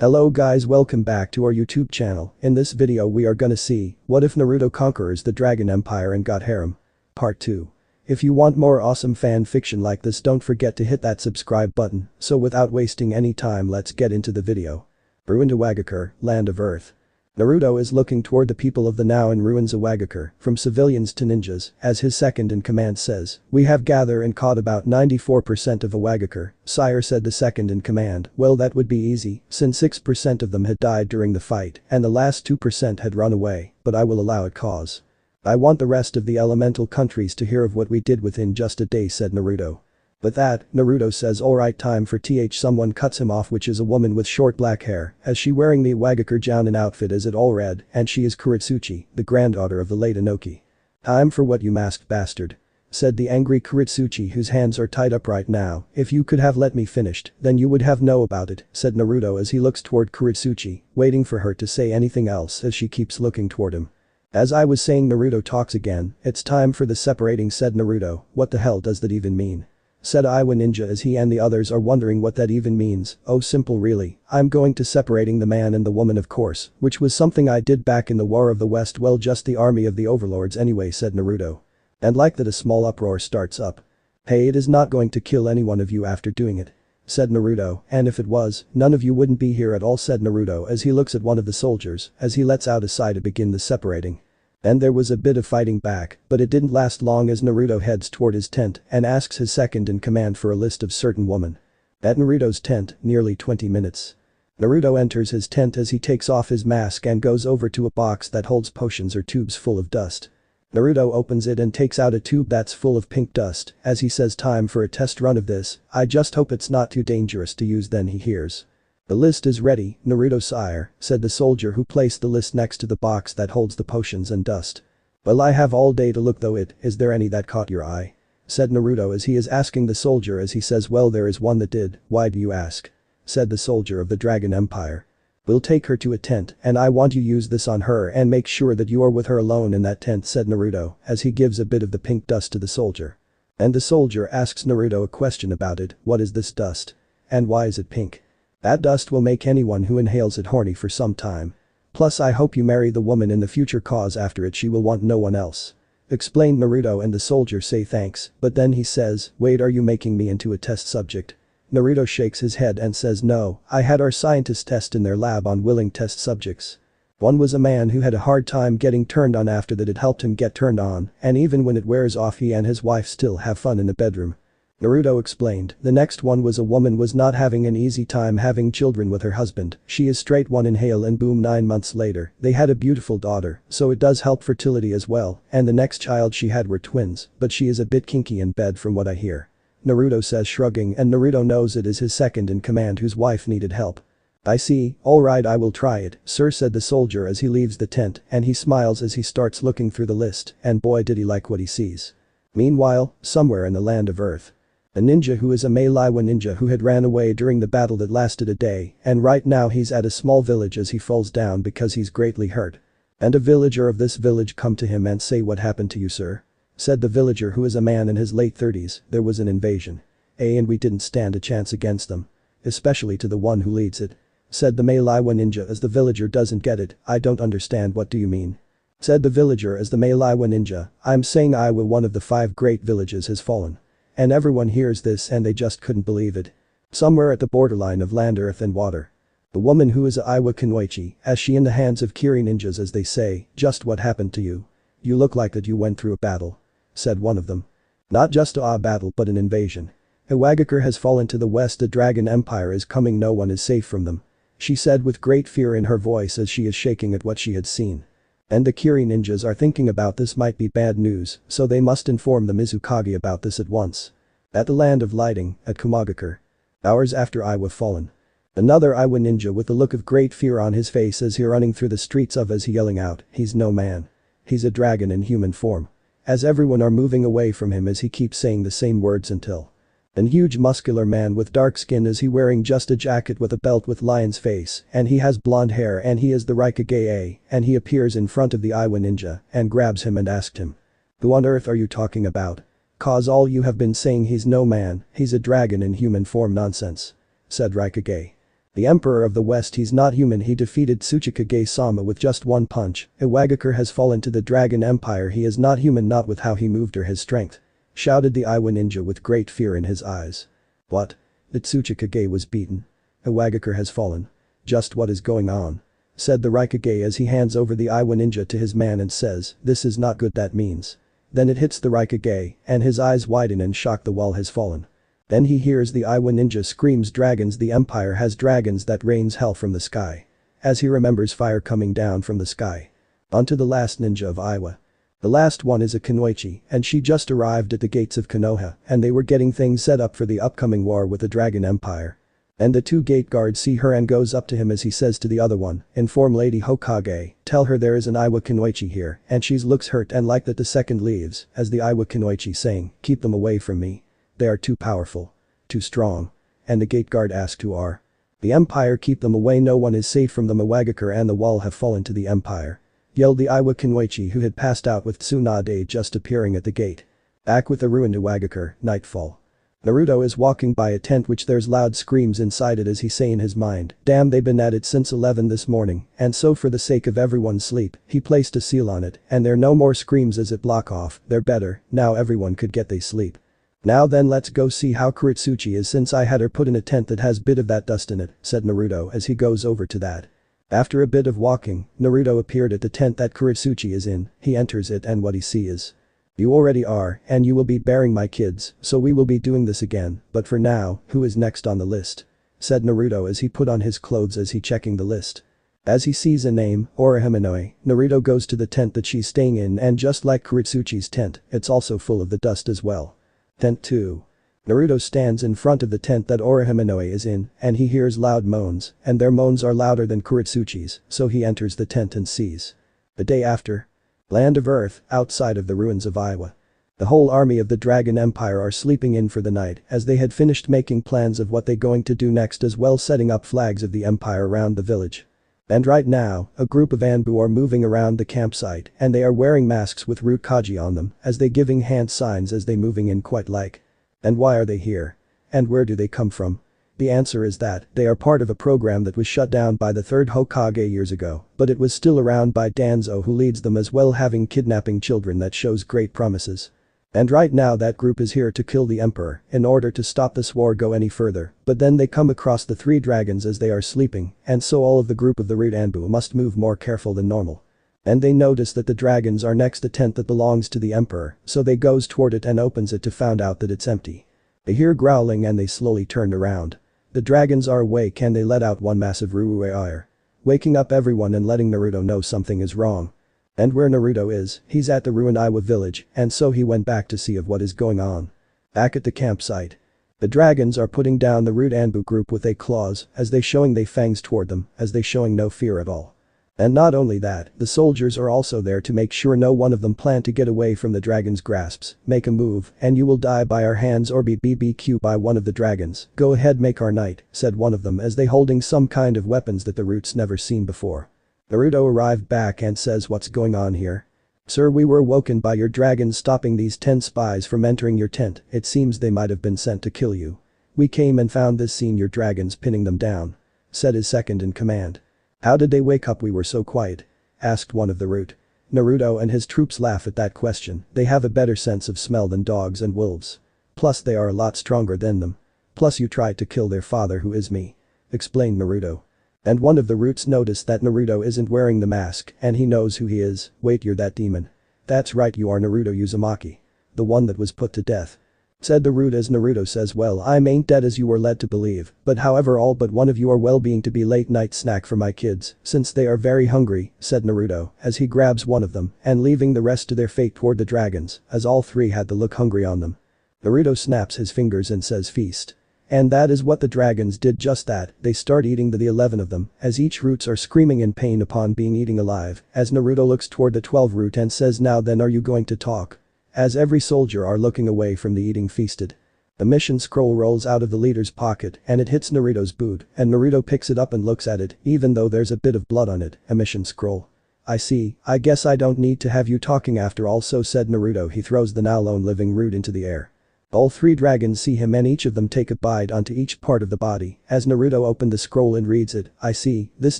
Hello guys, welcome back to our YouTube channel. In this video we are gonna see, what if Naruto conquers the Dragon Empire and got Harem? Part 2. If you want more awesome fan fiction like this, don't forget to hit that subscribe button. So without wasting any time, let's get into the video. Ruined Iwagakure, Land of Earth. Naruto is looking toward the people of the now in ruins Iwagakure, from civilians to ninjas, as his second-in-command says. "We have gathered and caught about 94% of Iwagakure, sire," said the second-in-command. "Well, that would be easy, since 6% of them had died during the fight, and the last 2% had run away, but I will allow it cause. I want the rest of the elemental countries to hear of what we did within just a day," said Naruto. With that, Naruto says alright, time for someone cuts him off, which is a woman with short black hair, as she wearing the Iwagakure Jounin outfit as it all red, and she is Kuretsuchi, the granddaughter of the late Inoki. "Time for what, you masked bastard," said the angry Kuretsuchi, whose hands are tied up right now. "If you could have let me finished, then you would have know about it," said Naruto as he looks toward Kuretsuchi, waiting for her to say anything else as she keeps looking toward him. "As I was saying," Naruto talks again, "it's time for the separating," said Naruto. "What the hell does that even mean?" said Iwa Ninja as he and the others are wondering what that even means. "Oh, simple really. I'm going to separating the man and the woman, of course, which was something I did back in the War of the West, well, just the army of the overlords anyway," said Naruto. And like that, a small uproar starts up. "Hey, it is not going to kill any one of you after doing it," said Naruto, "and if it was, none of you wouldn't be here at all," said Naruto as he looks at one of the soldiers as he lets out a sigh to begin the separating. And there was a bit of fighting back, but it didn't last long as Naruto heads toward his tent and asks his second-in-command for a list of certain women. At Naruto's tent, nearly 20 minutes. Naruto enters his tent as he takes off his mask and goes over to a box that holds potions or tubes full of dust. Naruto opens it and takes out a tube that's full of pink dust, as he says, "Time for a test run of this. I just hope it's not too dangerous to use." Then he hears, "The list is ready, Naruto sire," said the soldier who placed the list next to the box that holds the potions and dust. "Well, I have all day to look though. Is there any that caught your eye?" said Naruto as he is asking the soldier as he says, "Well, there is one that did." "Why do you ask?" said the soldier of the Dragon Empire. "We'll take her to a tent and I want you use this on her and make sure that you are with her alone in that tent," said Naruto as he gives a bit of the pink dust to the soldier. And the soldier asks Naruto a question about it. "What is this dust? And why is it pink?" "That dust will make anyone who inhales it horny for some time. Plus I hope you marry the woman in the future, cause after it she will want no one else," explained Naruto, and the soldier say thanks, but then he says, "Wait, are you making me into a test subject?" Naruto shakes his head and says, "No, I had our scientists test in their lab on willing test subjects. One was a man who had a hard time getting turned on, after that it helped him get turned on, and even when it wears off he and his wife still have fun in the bedroom." Naruto explained. "The next one was a woman was not having an easy time having children with her husband. She is straight, one inhale and boom, 9 months later, they had a beautiful daughter, so it does help fertility as well, and the next child she had were twins, but she is a bit kinky in bed from what I hear," Naruto says, shrugging, and Naruto knows it is his second-in-command whose wife needed help. "I see, alright, I will try it, sir," said the soldier as he leaves the tent, and he smiles as he starts looking through the list, and boy did he like what he sees. Meanwhile, somewhere in the Land of Earth. A ninja who is a Iwa ninja who had ran away during the battle that lasted a day, and right now he's at a small village as he falls down because he's greatly hurt. And a villager of this village come to him and say, "What happened to you, sir?" said the villager, who is a man in his late 30s, "There was an invasion. And we didn't stand a chance against them. Especially to the one who leads it," said the Iwa ninja as the villager doesn't get it. "I don't understand, what do you mean?" said the villager as the Iwa ninja, "I'm saying Iwa, one of the 5 great villages, has fallen." And everyone hears this and they just couldn't believe it. Somewhere at the borderline of land, earth and water. The woman who is a Iwa Kunoichi, as she in the hands of Kiri ninjas, as they say, "Just what happened to you? You look like that you went through a battle," said one of them. "Not just a battle but an invasion. Iwagakure has fallen to the west, the Dragon Empire is coming, no one is safe from them," she said with great fear in her voice as she is shaking at what she had seen. And the Kiri ninjas are thinking about this might be bad news, so they must inform the Mizukage about this at once. At the Land of Lighting, at Kumagakure. Hours after Iwa fallen. Another Iwa ninja with a look of great fear on his face as he running through the streets of as he yelling out, "He's no man. He's a dragon in human form." As everyone are moving away from him as he keeps saying the same words until a huge muscular man with dark skin, is he wearing just a jacket with a belt with lion's face, and he has blonde hair, and he is the Raikage, and he appears in front of the Iwa ninja and grabs him and asked him, "Who on earth are you talking about? Cause all you have been saying he's no man, he's a dragon in human form nonsense," said Raikage. The Emperor of the West, he's not human, he defeated Tsuchikage-sama with just one punch. Iwagakure has fallen to the Dragon Empire, he is not human, not with how he moved or his strength. Shouted the Iwa ninja with great fear in his eyes. What? The Tsuchikage was beaten. Iwagakure has fallen. Just what is going on? Said the Raikage as he hands over the Iwa ninja to his man and says, this is not good, that means. Then it hits the Raikage, and his eyes widen in shock, the wall has fallen. Then he hears the Iwa ninja screams, dragons, the empire has dragons that rains hell from the sky. As he remembers fire coming down from the sky. Onto the last ninja of Iwa. The last one is a Kunoichi, and she just arrived at the gates of Konoha, and they were getting things set up for the upcoming war with the Dragon Empire. And the two gate guards see her and goes up to him as he says to the other one, inform Lady Hokage, tell her there is an Iwa Kunoichi here, and she looks hurt and like that. The second leaves, as the Iwa Kunoichi saying, keep them away from me. They are too powerful. Too strong. And the gate guard asked who are. The Empire, keep them away, no one is safe from them. Iwagakure and the wall have fallen to the Empire. Yelled the Iwa Kunoichi, who had passed out with Tsunade just appearing at the gate. Back with the ruined Iwagakure, nightfall. Naruto is walking by a tent which there's loud screams inside it as he say in his mind, damn, they've been at it since 11 this morning, and so for the sake of everyone's sleep, he placed a seal on it, and there no more screams as it block off, they're better, now everyone could get they sleep. Now then let's go see how Kuritsuchi is since I had her put in a tent that has bit of that dust in it, said Naruto as he goes over to that. After a bit of walking, Naruto appeared at the tent that Kuritsuchi is in, he enters it and what he sees is. You already are, and you will be bearing my kids, so we will be doing this again, but for now, who is next on the list? Said Naruto as he put on his clothes as he checking the list. As he sees a name, Orihime, Naruto goes to the tent that she's staying in and just like Kuritsuchi's tent, it's also full of the dust as well. Tent 2. Naruto stands in front of the tent that Orihime is in, and he hears loud moans, and their moans are louder than Kuritsuchi's, so he enters the tent and sees. The day after. Land of Earth, outside of the ruins of Iwa. The whole army of the Dragon Empire are sleeping in for the night as they had finished making plans of what they going to do next as well setting up flags of the empire around the village. And right now, a group of Anbu are moving around the campsite and they are wearing masks with root kaji on them as they giving hand signs as they moving in quite like. And why are they here? And where do they come from? The answer is that they are part of a program that was shut down by the third Hokage years ago, but it was still around by Danzo who leads them as well having kidnapping children that shows great promises. And right now that group is here to kill the emperor in order to stop this war go any further, but then they come across the three dragons as they are sleeping, and so all of the group of the Root Anbu must move more careful than normal. And they notice that the dragons are next to tent that belongs to the emperor, so they goes toward it and opens it to find out that it's empty. They hear growling and they slowly turn around. The dragons are awake and they let out one massive ruueire. Waking up everyone and letting Naruto know something is wrong. And where Naruto is, he's at the ruined Iwa village, and so he went back to see of what is going on. Back at the campsite. The dragons are putting down the Root Anbu group with their claws as they showing their fangs toward them as they showing no fear at all. And not only that, the soldiers are also there to make sure no one of them plan to get away from the dragon's grasps, make a move, and you will die by our hands or be BBQ by one of the dragons, go ahead make our night, said one of them as they holding some kind of weapons that the Roots never seen before. Naruto arrived back and says what's going on here? Sir, we were woken by your dragons stopping these 10 spies from entering your tent, it seems they might have been sent to kill you. We came and found this scene your dragons pinning them down. Said his second in command. How did they wake up we were so quiet? Asked one of the Root. Naruto and his troops laugh at that question, they have a better sense of smell than dogs and wolves. Plus they are a lot stronger than them. Plus you tried to kill their father who is me. Explained Naruto. And one of the Roots noticed that Naruto isn't wearing the mask and he knows who he is, wait you're that demon. That's right you are Naruto Uzumaki. The one that was put to death. Said the Root as Naruto says well I ain't dead as you were led to believe, but however all but one of you are well-being to be late night snack for my kids, since they are very hungry, said Naruto, as he grabs one of them and leaving the rest to their fate toward the dragons, as all three had the look hungry on them. Naruto snaps his fingers and says feast. And that is what the dragons did just that, they start eating the 11 of them, as each Roots are screaming in pain upon being eaten alive, as Naruto looks toward the 12 Root and says now then are you going to talk? As every soldier are looking away from the eating feasted. The mission scroll rolls out of the leader's pocket and it hits Naruto's boot and Naruto picks it up and looks at it even though there's a bit of blood on it, a mission scroll. I see, I guess I don't need to have you talking after all so said Naruto he throws the now lone living Root into the air. All three dragons see him and each of them take a bite onto each part of the body. As Naruto opened the scroll and reads it, I see, this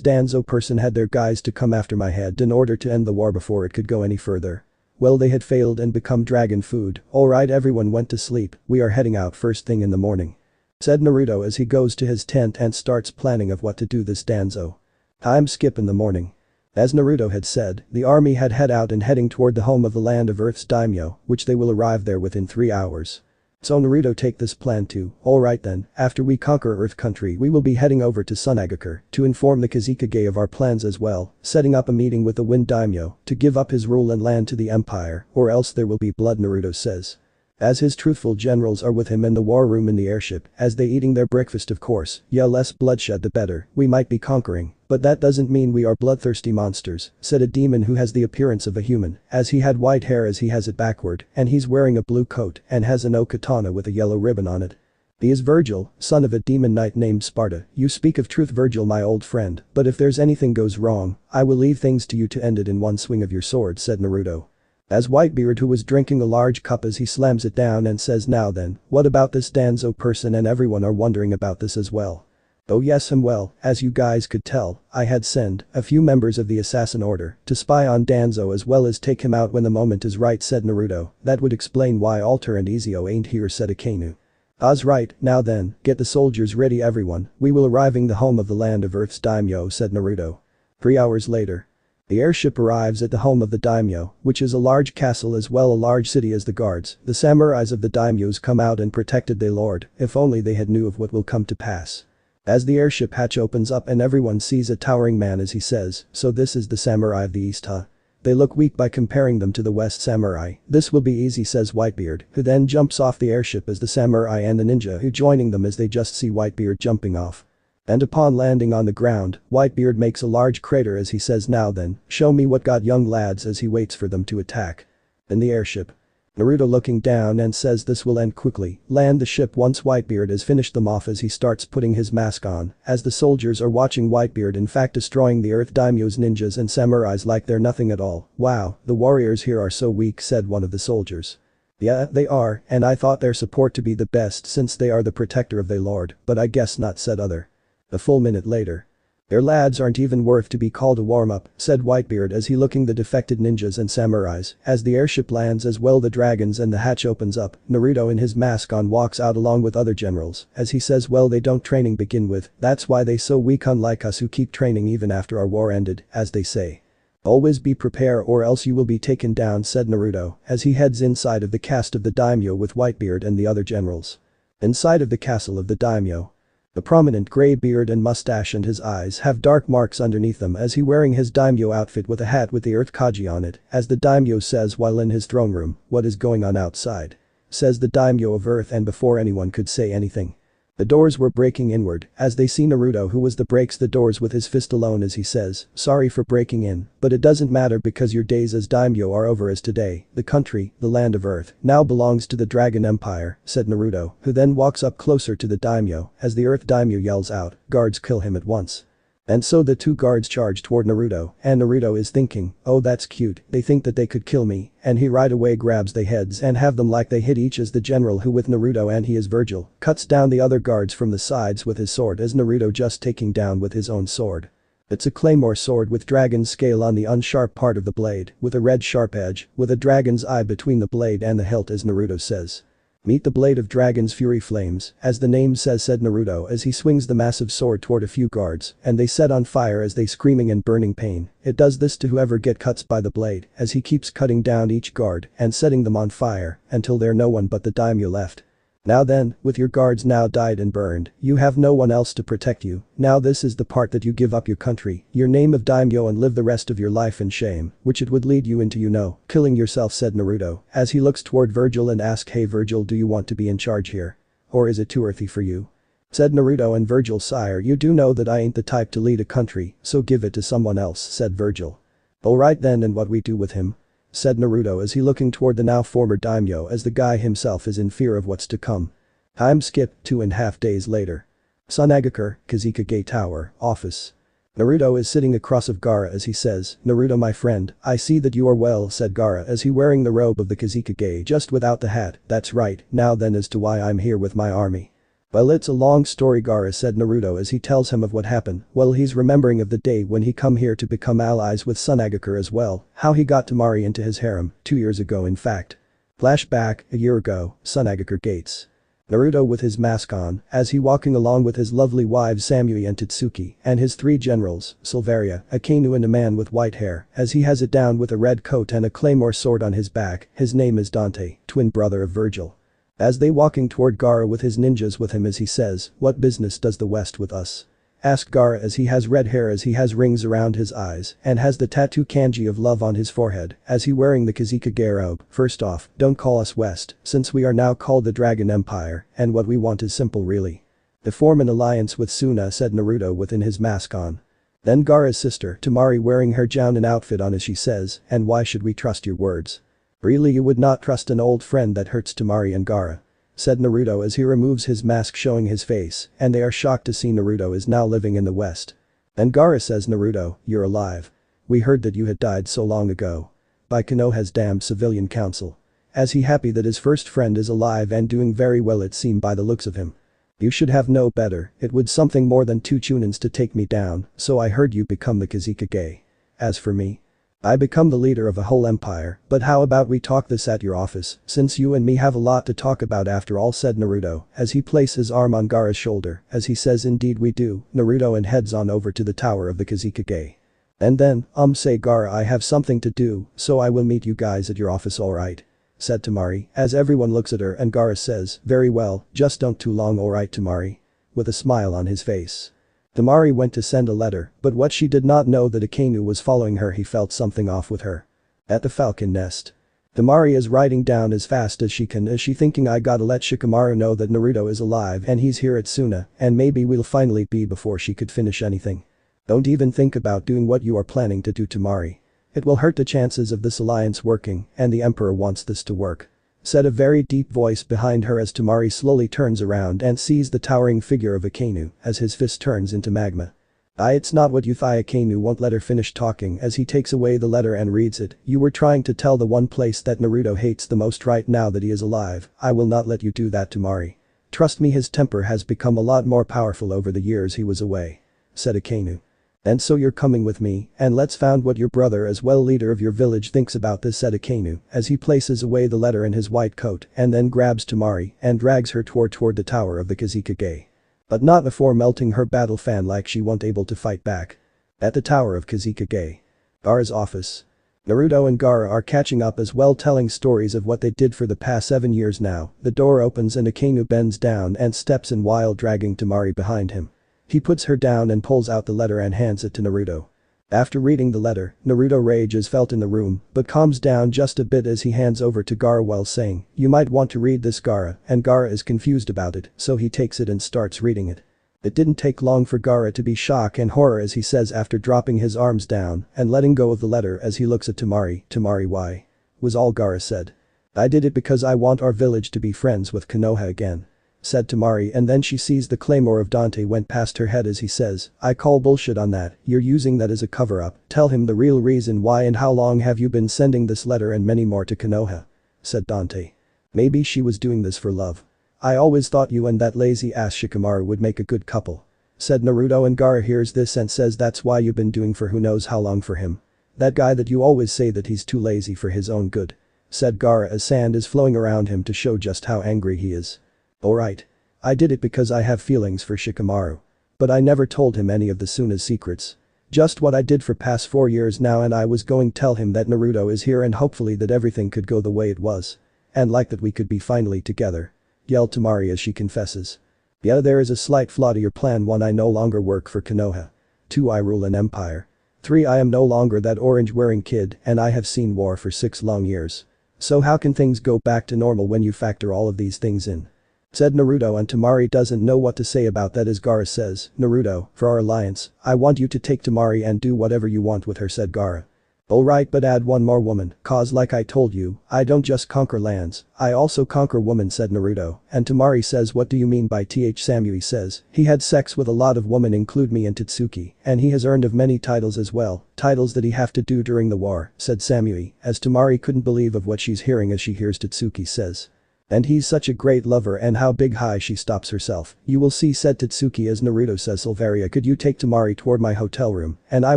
Danzo person had their guys to come after my head in order to end the war before it could go any further. Well, they had failed and become dragon food. Alright, everyone went to sleep, we are heading out first thing in the morning. Said Naruto as he goes to his tent and starts planning of what to do this Danzo. Time skip in the morning. As Naruto had said, the army had head out and heading toward the home of the land of Earth's daimyo, which they will arrive there within 3 hours. So Naruto take this plan too. Alright then, after we conquer Earth country we will be heading over to Tsunade to inform the Kazekage of our plans as well, setting up a meeting with the Wind Daimyo to give up his rule and land to the empire, or else there will be blood, Naruto says. As his truthful generals are with him in the war room in the airship, as they eating their breakfast of course, yeah, less bloodshed the better, we might be conquering, but that doesn't mean we are bloodthirsty monsters, said a demon who has the appearance of a human, as he had white hair as he has it backward, and he's wearing a blue coat and has an katana with a yellow ribbon on it. He is Virgil, son of a demon knight named Sparta. You speak of truth, Virgil, my old friend, but if there's anything goes wrong, I will leave things to you to end it in one swing of your sword, said Naruto. As Whitebeard, who was drinking a large cup, as he slams it down and says, now then, what about this Danzo person? And everyone are wondering about this as well. Oh yes, well, as you guys could tell, I had sent a few members of the assassin order to spy on Danzo as well as take him out when the moment is right, said Naruto. That would explain why Alter and Ezio ain't here, said Akainu. Oz right, now then, get the soldiers ready everyone, we will arriving the home of the land of Earth's daimyo, said Naruto. 3 hours later. The airship arrives at the home of the daimyo, which is a large castle as well a large city as the guards. The samurais of the daimyos come out and protected their lord, if only they had knew of what will come to pass. As the airship hatch opens up and everyone sees a towering man as he says, so this is the samurai of the east, huh? They look weak by comparing them to the west samurai. This will be easy, says Whitebeard, who then jumps off the airship as the samurai and the ninja who joining them as they just see Whitebeard jumping off. And upon landing on the ground, Whitebeard makes a large crater as he says, now then, show me what got, young lads, as he waits for them to attack. In the airship. Naruto looking down and says this will end quickly, land the ship once Whitebeard has finished them off as he starts putting his mask on, as the soldiers are watching Whitebeard in fact destroying the Earth daimyos, ninjas and samurais like they're nothing at all. Wow, the warriors here are so weak, said one of the soldiers. Yeah, they are, and I thought their support to be the best since they are the protector of their lord, but I guess not, said other. A full minute later. Their lads aren't even worth to be called a warm-up, said Whitebeard as he looking the defected ninjas and samurais. As the airship lands as well the dragons and the hatch opens up, Naruto in his mask on walks out along with other generals, as he says, well, they don't training begin with, that's why they so weak, unlike us who keep training even after our war ended, as they say. Always be prepared or else you will be taken down, said Naruto, as he heads inside of the cast of the daimyo with Whitebeard and the other generals. Inside of the castle of the daimyo. The prominent grey beard and mustache and his eyes have dark marks underneath them as he wearing his daimyo outfit with a hat with the Earth Kaji on it, as the daimyo says while in his throne room, what is going on outside? Says the daimyo of Earth, and before anyone could say anything. The doors were breaking inward, as they see Naruto who was the breaks the doors with his fist alone as he says, sorry for breaking in, but it doesn't matter because your days as daimyo are over as today, the country, the land of Earth, now belongs to the Dragon Empire, said Naruto, who then walks up closer to the daimyo, as the Earth daimyo yells out, guards kill him at once. And so the two guards charge toward Naruto, and Naruto is thinking, oh that's cute, they think that they could kill me, and he right away grabs their heads and have them like they hit each as the general who with Naruto and he is Virgil, cuts down the other guards from the sides with his sword as Naruto just taking down with his own sword. It's a claymore sword with dragon scale on the unsharp part of the blade, with a red sharp edge, with a dragon's eye between the blade and the hilt as Naruto says. Meet the blade of dragon's fury flames, as the name says, said Naruto as he swings the massive sword toward a few guards, and they set on fire as they screaming in burning pain. It does this to whoever get cuts by the blade, as he keeps cutting down each guard and setting them on fire, until there no one but the daimyo left. Now then, with your guards now died and burned, you have no one else to protect you, now this is the part that you give up your country, your name of daimyo and live the rest of your life in shame, which it would lead you into killing yourself, said Naruto, as he looks toward Virgil and asks, hey Virgil, do you want to be in charge here? Or is it too earthy for you? Said Naruto, and Virgil, sire, you do know that I ain't the type to lead a country, so give it to someone else, said Virgil. Alright then, and what we do with him? Said Naruto as he looking toward the now former daimyo as the guy himself is in fear of what's to come. Time skip 2.5 days later. Tsunade, Kazekage Tower, office. Naruto is sitting across of Gaara as he says, "Naruto my friend, I see that you are well," said Gaara as he wearing the robe of the Kazekage just without the hat. "That's right, now then as to why I'm here with my army." "Well, it's a long story," Gaara said Naruto as he tells him of what happened. Well, he's remembering of the day when he come here to become allies with Tsunade as well, how he got Tamari into his harem, 2 years ago in fact. Flashback, a year ago, Tsunade gates. Naruto with his mask on, as he walking along with his lovely wives Samui and Tatsuki, and his 3 generals, Silveria, Akainu and a man with white hair, as he has it down with a red coat and a claymore sword on his back. His name is Dante, twin brother of Virgil. As they walking toward Gaara with his ninjas with him as he says, "What business does the West with us?" Asked Gaara as he has red hair as he has rings around his eyes and has the tattoo kanji of love on his forehead as he wearing the Kazekage robe. "First off, don't call us West, since we are now called the Dragon Empire, and what we want is simple really. To form an alliance with Suna," said Naruto within his mask on. Then Gaara's sister, Tamari wearing her jounin outfit on as she says, "And why should we trust your words? Really you would not trust an old friend that hurts Tamari and Gaara," said Naruto as he removes his mask showing his face, and they are shocked to see Naruto is now living in the West. Then Gaara says, "Naruto, you're alive. We heard that you had died so long ago. By Konoha's damned civilian council." As he happy that his first friend is alive and doing very well it seemed by the looks of him. "You should have know better, it would something more than 2 chunins to take me down, so I heard you become the Kazekage. As for me, I become the leader of a whole empire, but how about we talk this at your office, since you and me have a lot to talk about after all," said Naruto, as he places his arm on Gaara's shoulder, as he says, "Indeed we do," Naruto and heads on over to the tower of the Kazekage. And then, say Gaara, "I have something to do, so I will meet you guys at your office alright," said Tamari, as everyone looks at her and Gaara says, "Very well, just don't too long alright Tamari," with a smile on his face. Tamari went to send a letter, but what she did not know that Akainu was following her. He felt something off with her. At the falcon nest. Tamari is riding down as fast as she can as she thinking, "I gotta let Shikamaru know that Naruto is alive and he's here at Suna and maybe we'll finally be," before she could finish anything. "Don't even think about doing what you are planning to do, Tamari. It will hurt the chances of this alliance working and the emperor wants this to work," said a very deep voice behind her as Tamari slowly turns around and sees the towering figure of Akainu as his fist turns into magma. It's not what you thought." Akainu won't let her finish talking as he takes away the letter and reads it. "You were trying to tell the one place that Naruto hates the most right now that he is alive. I will not let you do that, Tamari. Trust me, his temper has become a lot more powerful over the years he was away," said Akainu. "And so you're coming with me, and let's find what your brother as well leader of your village thinks about this," said Akainu, as he places away the letter in his white coat and then grabs Tamari and drags her toward the tower of the Kazekage. But not before melting her battle fan like she won't able to fight back. At the tower of Kazekage. Gaara's office. Naruto and Gaara are catching up as well, telling stories of what they did for the past 7 years now. The door opens and Akainu bends down and steps in while dragging Tamari behind him. He puts her down and pulls out the letter and hands it to Naruto. After reading the letter, Naruto rage is felt in the room but calms down just a bit as he hands over to Gaara while saying, "You might want to read this, Gaara," and Gaara is confused about it, so he takes it and starts reading it. It didn't take long for Gaara to be shocked and horror as he says after dropping his arms down and letting go of the letter as he looks at Tamari. "Tamari, why?" was all Gaara said. "I did it because I want our village to be friends with Konoha again," said Tamari, and then she sees the claymore of Dante went past her head as he says, "I call bullshit on that, you're using that as a cover-up, tell him the real reason why and how long have you been sending this letter and many more to Konoha," said Dante. "Maybe she was doing this for love. I always thought you and that lazy ass Shikamaru would make a good couple," said Naruto, and Gaara hears this and says, "That's why you've been doing for who knows how long for him. That guy that you always say that he's too lazy for his own good," said Gaara as sand is flowing around him to show just how angry he is. "Alright. I did it because I have feelings for Shikamaru. But I never told him any of the Suna's secrets. Just what I did for past 4 years now, and I was going to tell him that Naruto is here and hopefully that everything could go the way it was. And like that we could be finally together," yelled Tamari as she confesses. "Yeah, there is a slight flaw to your plan. 1. I no longer work for Konoha. 2. I rule an empire. 3. I am no longer that orange-wearing kid and I have seen war for 6 long years. So how can things go back to normal when you factor all of these things in?" said Naruto, and Tamari doesn't know what to say about that as Gaara says, "Naruto, for our alliance, I want you to take Tamari and do whatever you want with her," said Gaara. Alright, but add one more woman, cause like I told you, I don't just conquer lands, I also conquer women, said Naruto, and Tamari says, what do you mean by th? Samui says, he had sex with a lot of women, include me and Totsuki, and he has earned of many titles as well, titles that he have to do during the war, said Samui, as Tamari couldn't believe of what she's hearing as she hears Totsuki says. And he's such a great lover, and how big high, she stops herself. You will see, said Totsuki as Naruto says, Silveria, could you take Tamari toward my hotel room, and I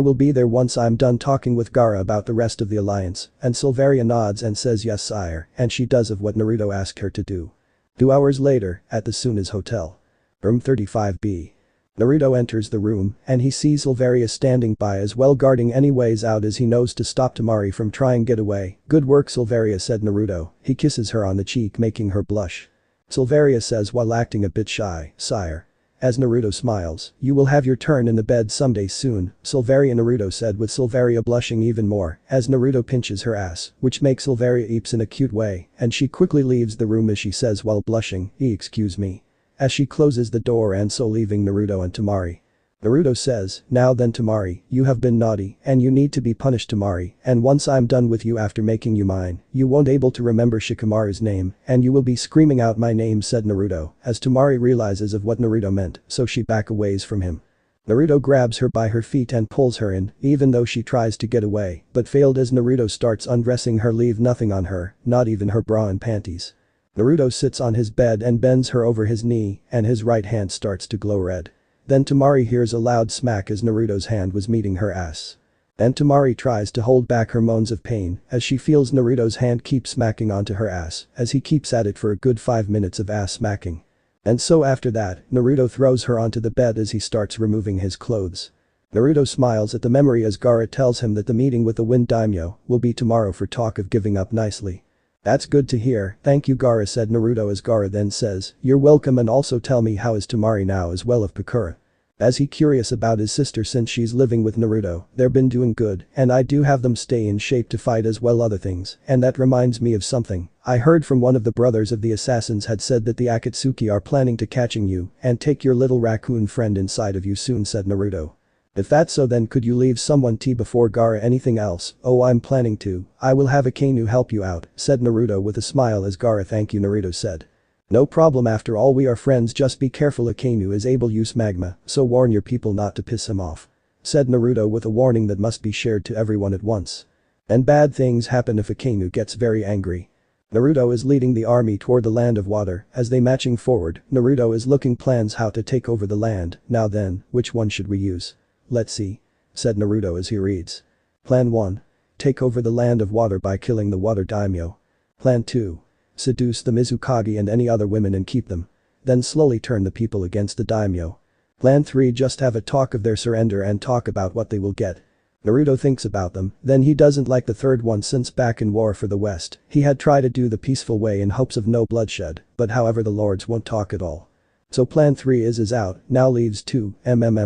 will be there once I'm done talking with Gaara about the rest of the alliance, and Silveria nods and says yes sire, and she does of what Naruto asked her to do. 2 hours later, at the Suna's hotel. Room 35B. Naruto enters the room, and he sees Silveria standing by as well, guarding any ways out as he knows to stop Tamari from trying get away. Good work, Silveria, said Naruto. He kisses her on the cheek, making her blush. Silveria says while acting a bit shy, sire. As Naruto smiles, you will have your turn in the bed someday soon, Silveria, Naruto said, with Silveria blushing even more as Naruto pinches her ass, which makes Silveria eeps in a cute way, and she quickly leaves the room as she says while blushing, excuse me. As she closes the door and so leaving Naruto and Tamari. Naruto says, now then Tamari, you have been naughty and you need to be punished Tamari, and once I'm done with you after making you mine, you won't able to remember Shikamaru's name and you will be screaming out my name, said Naruto, as Tamari realizes of what Naruto meant, so she back aways from him. Naruto grabs her by her feet and pulls her in, even though she tries to get away, but failed as Naruto starts undressing her, leave nothing on her, not even her bra and panties. Naruto sits on his bed and bends her over his knee, and his right hand starts to glow red. Then Tamari hears a loud smack as Naruto's hand was meeting her ass. Then Tamari tries to hold back her moans of pain as she feels Naruto's hand keep smacking onto her ass as he keeps at it for a good 5 minutes of ass smacking. And so after that, Naruto throws her onto the bed as he starts removing his clothes. Naruto smiles at the memory as Gaara tells him that the meeting with the Wind Daimyo will be tomorrow for talk of giving up nicely. That's good to hear, thank you Gaara, said Naruto as Gaara then says, you're welcome, and also tell me how is Tamari now as well of Pakura. As he curious about his sister since she's living with Naruto, they're been doing good and I do have them stay in shape to fight as well other things, and that reminds me of something. I heard from one of the brothers of the assassins had said that the Akatsuki are planning to catching you and take your little raccoon friend inside of you soon, said Naruto. If that's so, then could you leave someone tea before Gaara? Anything else? Oh, I'm planning to. I will have Akainu help you out, said Naruto with a smile as Gaara. Thank you, Naruto said. No problem, after all we are friends, just be careful, Akainu is able use magma, so warn your people not to piss him off, said Naruto with a warning that must be shared to everyone at once. And bad things happen if Akainu gets very angry. Naruto is leading the army toward the land of water. As they matching forward, Naruto is looking plans how to take over the land. Now then, which one should we use? Let's see, said Naruto as he reads. Plan 1. Take over the land of water by killing the water daimyo. Plan 2. Seduce the Mizukage and any other women and keep them. Then slowly turn the people against the daimyo. Plan 3. Just have a talk of their surrender and talk about what they will get. Naruto thinks about them, then he doesn't like the third one since back in War for the West, he had tried to do the peaceful way in hopes of no bloodshed, but however the lords won't talk at all. So plan 3 is out, now leaves 2,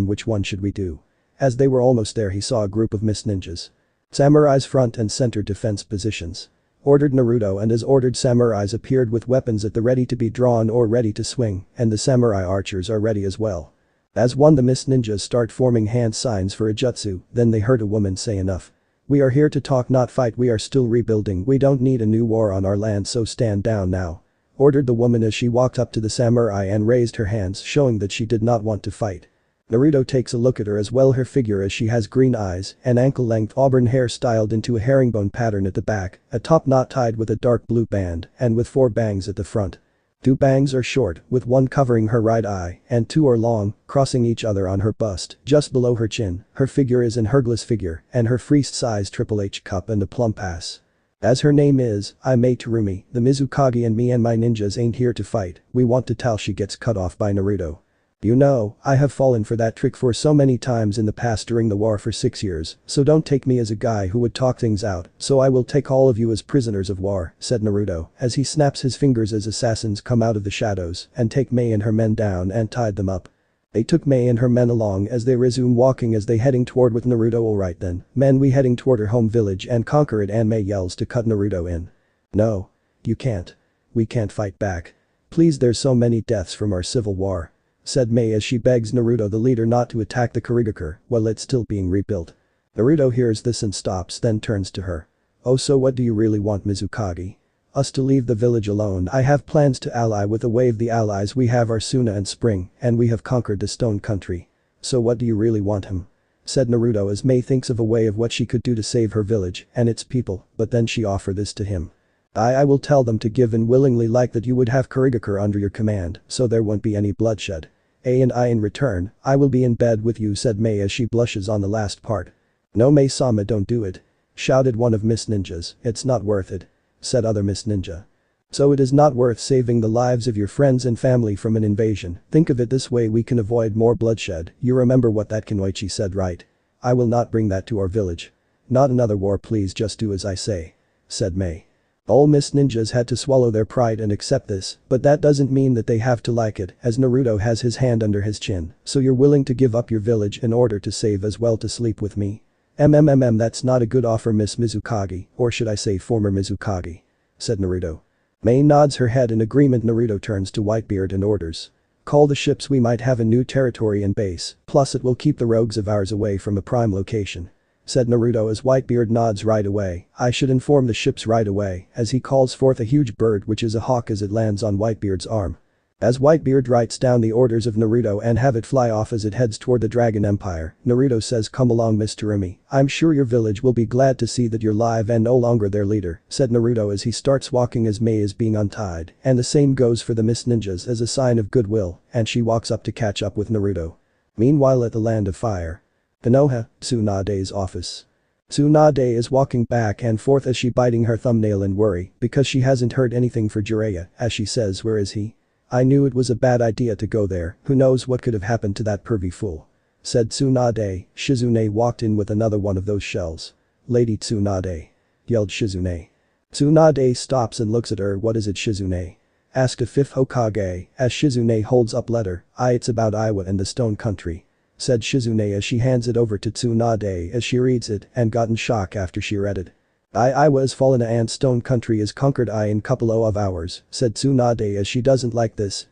which one should we do? As they were almost there he saw a group of mist ninjas. Samurais front and center defense positions. Ordered Naruto, and as ordered samurais appeared with weapons at the ready to be drawn or ready to swing, and the samurai archers are ready as well. As one the mist ninjas start forming hand signs for a jutsu, then they heard a woman say enough. We are here to talk not fight, we are still rebuilding, we don't need a new war on our land, so stand down now. Ordered the woman as she walked up to the samurai and raised her hands showing that she did not want to fight. Naruto takes a look at her as well, her figure as she has green eyes and ankle-length auburn hair styled into a herringbone pattern at the back, a top knot tied with a dark blue band and with 4 bangs at the front. 2 bangs are short, with one covering her right eye and 2 are long, crossing each other on her bust, just below her chin. Her figure is an hergless figure and her freest size Triple H cup and a plump ass. As her name is, Mai Terumi, the Mizukage and me and my ninjas ain't here to fight, we want to tell. She gets cut off by Naruto. You know, I have fallen for that trick for so many times in the past during the war for 6 years, so don't take me as a guy who would talk things out, so I will take all of you as prisoners of war, said Naruto, as he snaps his fingers as assassins come out of the shadows and take Mai and her men down and tied them up. They took Mai and her men along as they resume walking as they heading toward with Naruto. Alright then, men, we heading toward her home village and conquer it, and Mai yells to cut Naruto in. No. You can't. We can't fight back. Please, there's so many deaths from our civil war, said Mai as she begs Naruto the leader not to attack the Kurigakure while it's still being rebuilt. Naruto hears this and stops, then turns to her. Oh, so what do you really want, Mizukage? Us to leave the village alone? I have plans to ally with a wave. The allies we have are Suna and Spring, and we have conquered the Stone Country. So what do you really want him? Said Naruto as Mei thinks of a way of what she could do to save her village and its people, but then she offer this to him. I will tell them to give in willingly, like that you would have Kurigakure under your command, so there won't be any bloodshed. And I in return, I will be in bed with you, said Mei as she blushes on the last part. No, Mei-sama, don't do it. Shouted one of Miss Ninjas. It's not worth it. Said other Miss Ninja. So it is not worth saving the lives of your friends and family from an invasion. Think of it this way, we can avoid more bloodshed. You remember what that Kunoichi said, right? I will not bring that to our village. Not another war, please, just do as I say. Said Mei. All Miss Ninjas had to swallow their pride and accept this, but that doesn't mean that they have to like it, as Naruto has his hand under his chin. So you're willing to give up your village in order to save as well to sleep with me? That's not a good offer, Miss Mizukage, or should I say former Mizukage. Said Naruto. Mei nods her head in agreement. Naruto turns to Whitebeard and orders. Call the ships, we might have a new territory and base, plus it will keep the rogues of ours away from a prime location. Said Naruto as Whitebeard nods right away. I should inform the ships right away, as he calls forth a huge bird which is a hawk as it lands on Whitebeard's arm. As Whitebeard writes down the orders of Naruto and have it fly off as it heads toward the Dragon Empire, Naruto says, come along, Mr. Rumi. I'm sure your village will be glad to see that you're live and no longer their leader, said Naruto as he starts walking as Mei is being untied, and the same goes for the Miss Ninjas as a sign of goodwill, and she walks up to catch up with Naruto. Meanwhile at the Land of Fire. Konoha, Tsunade's office. Tsunade is walking back and forth as she biting her thumbnail in worry because she hasn't heard anything for Jiraiya, as she says, where is he? I knew it was a bad idea to go there, who knows what could have happened to that pervy fool. Said Tsunade. Shizune walked in with another one of those shells. Lady Tsunade. Yelled Shizune. Tsunade stops and looks at her. What is it, Shizune? Asked a fifth Hokage, as Shizune holds up letter. It's about Iowa and the Stone Country. Said Shizune as she hands it over to Tsunade as she reads it and got in shock after she read it. Iowa is fallen and Stone Country is conquered in couple of hours, said Tsunade as she doesn't like this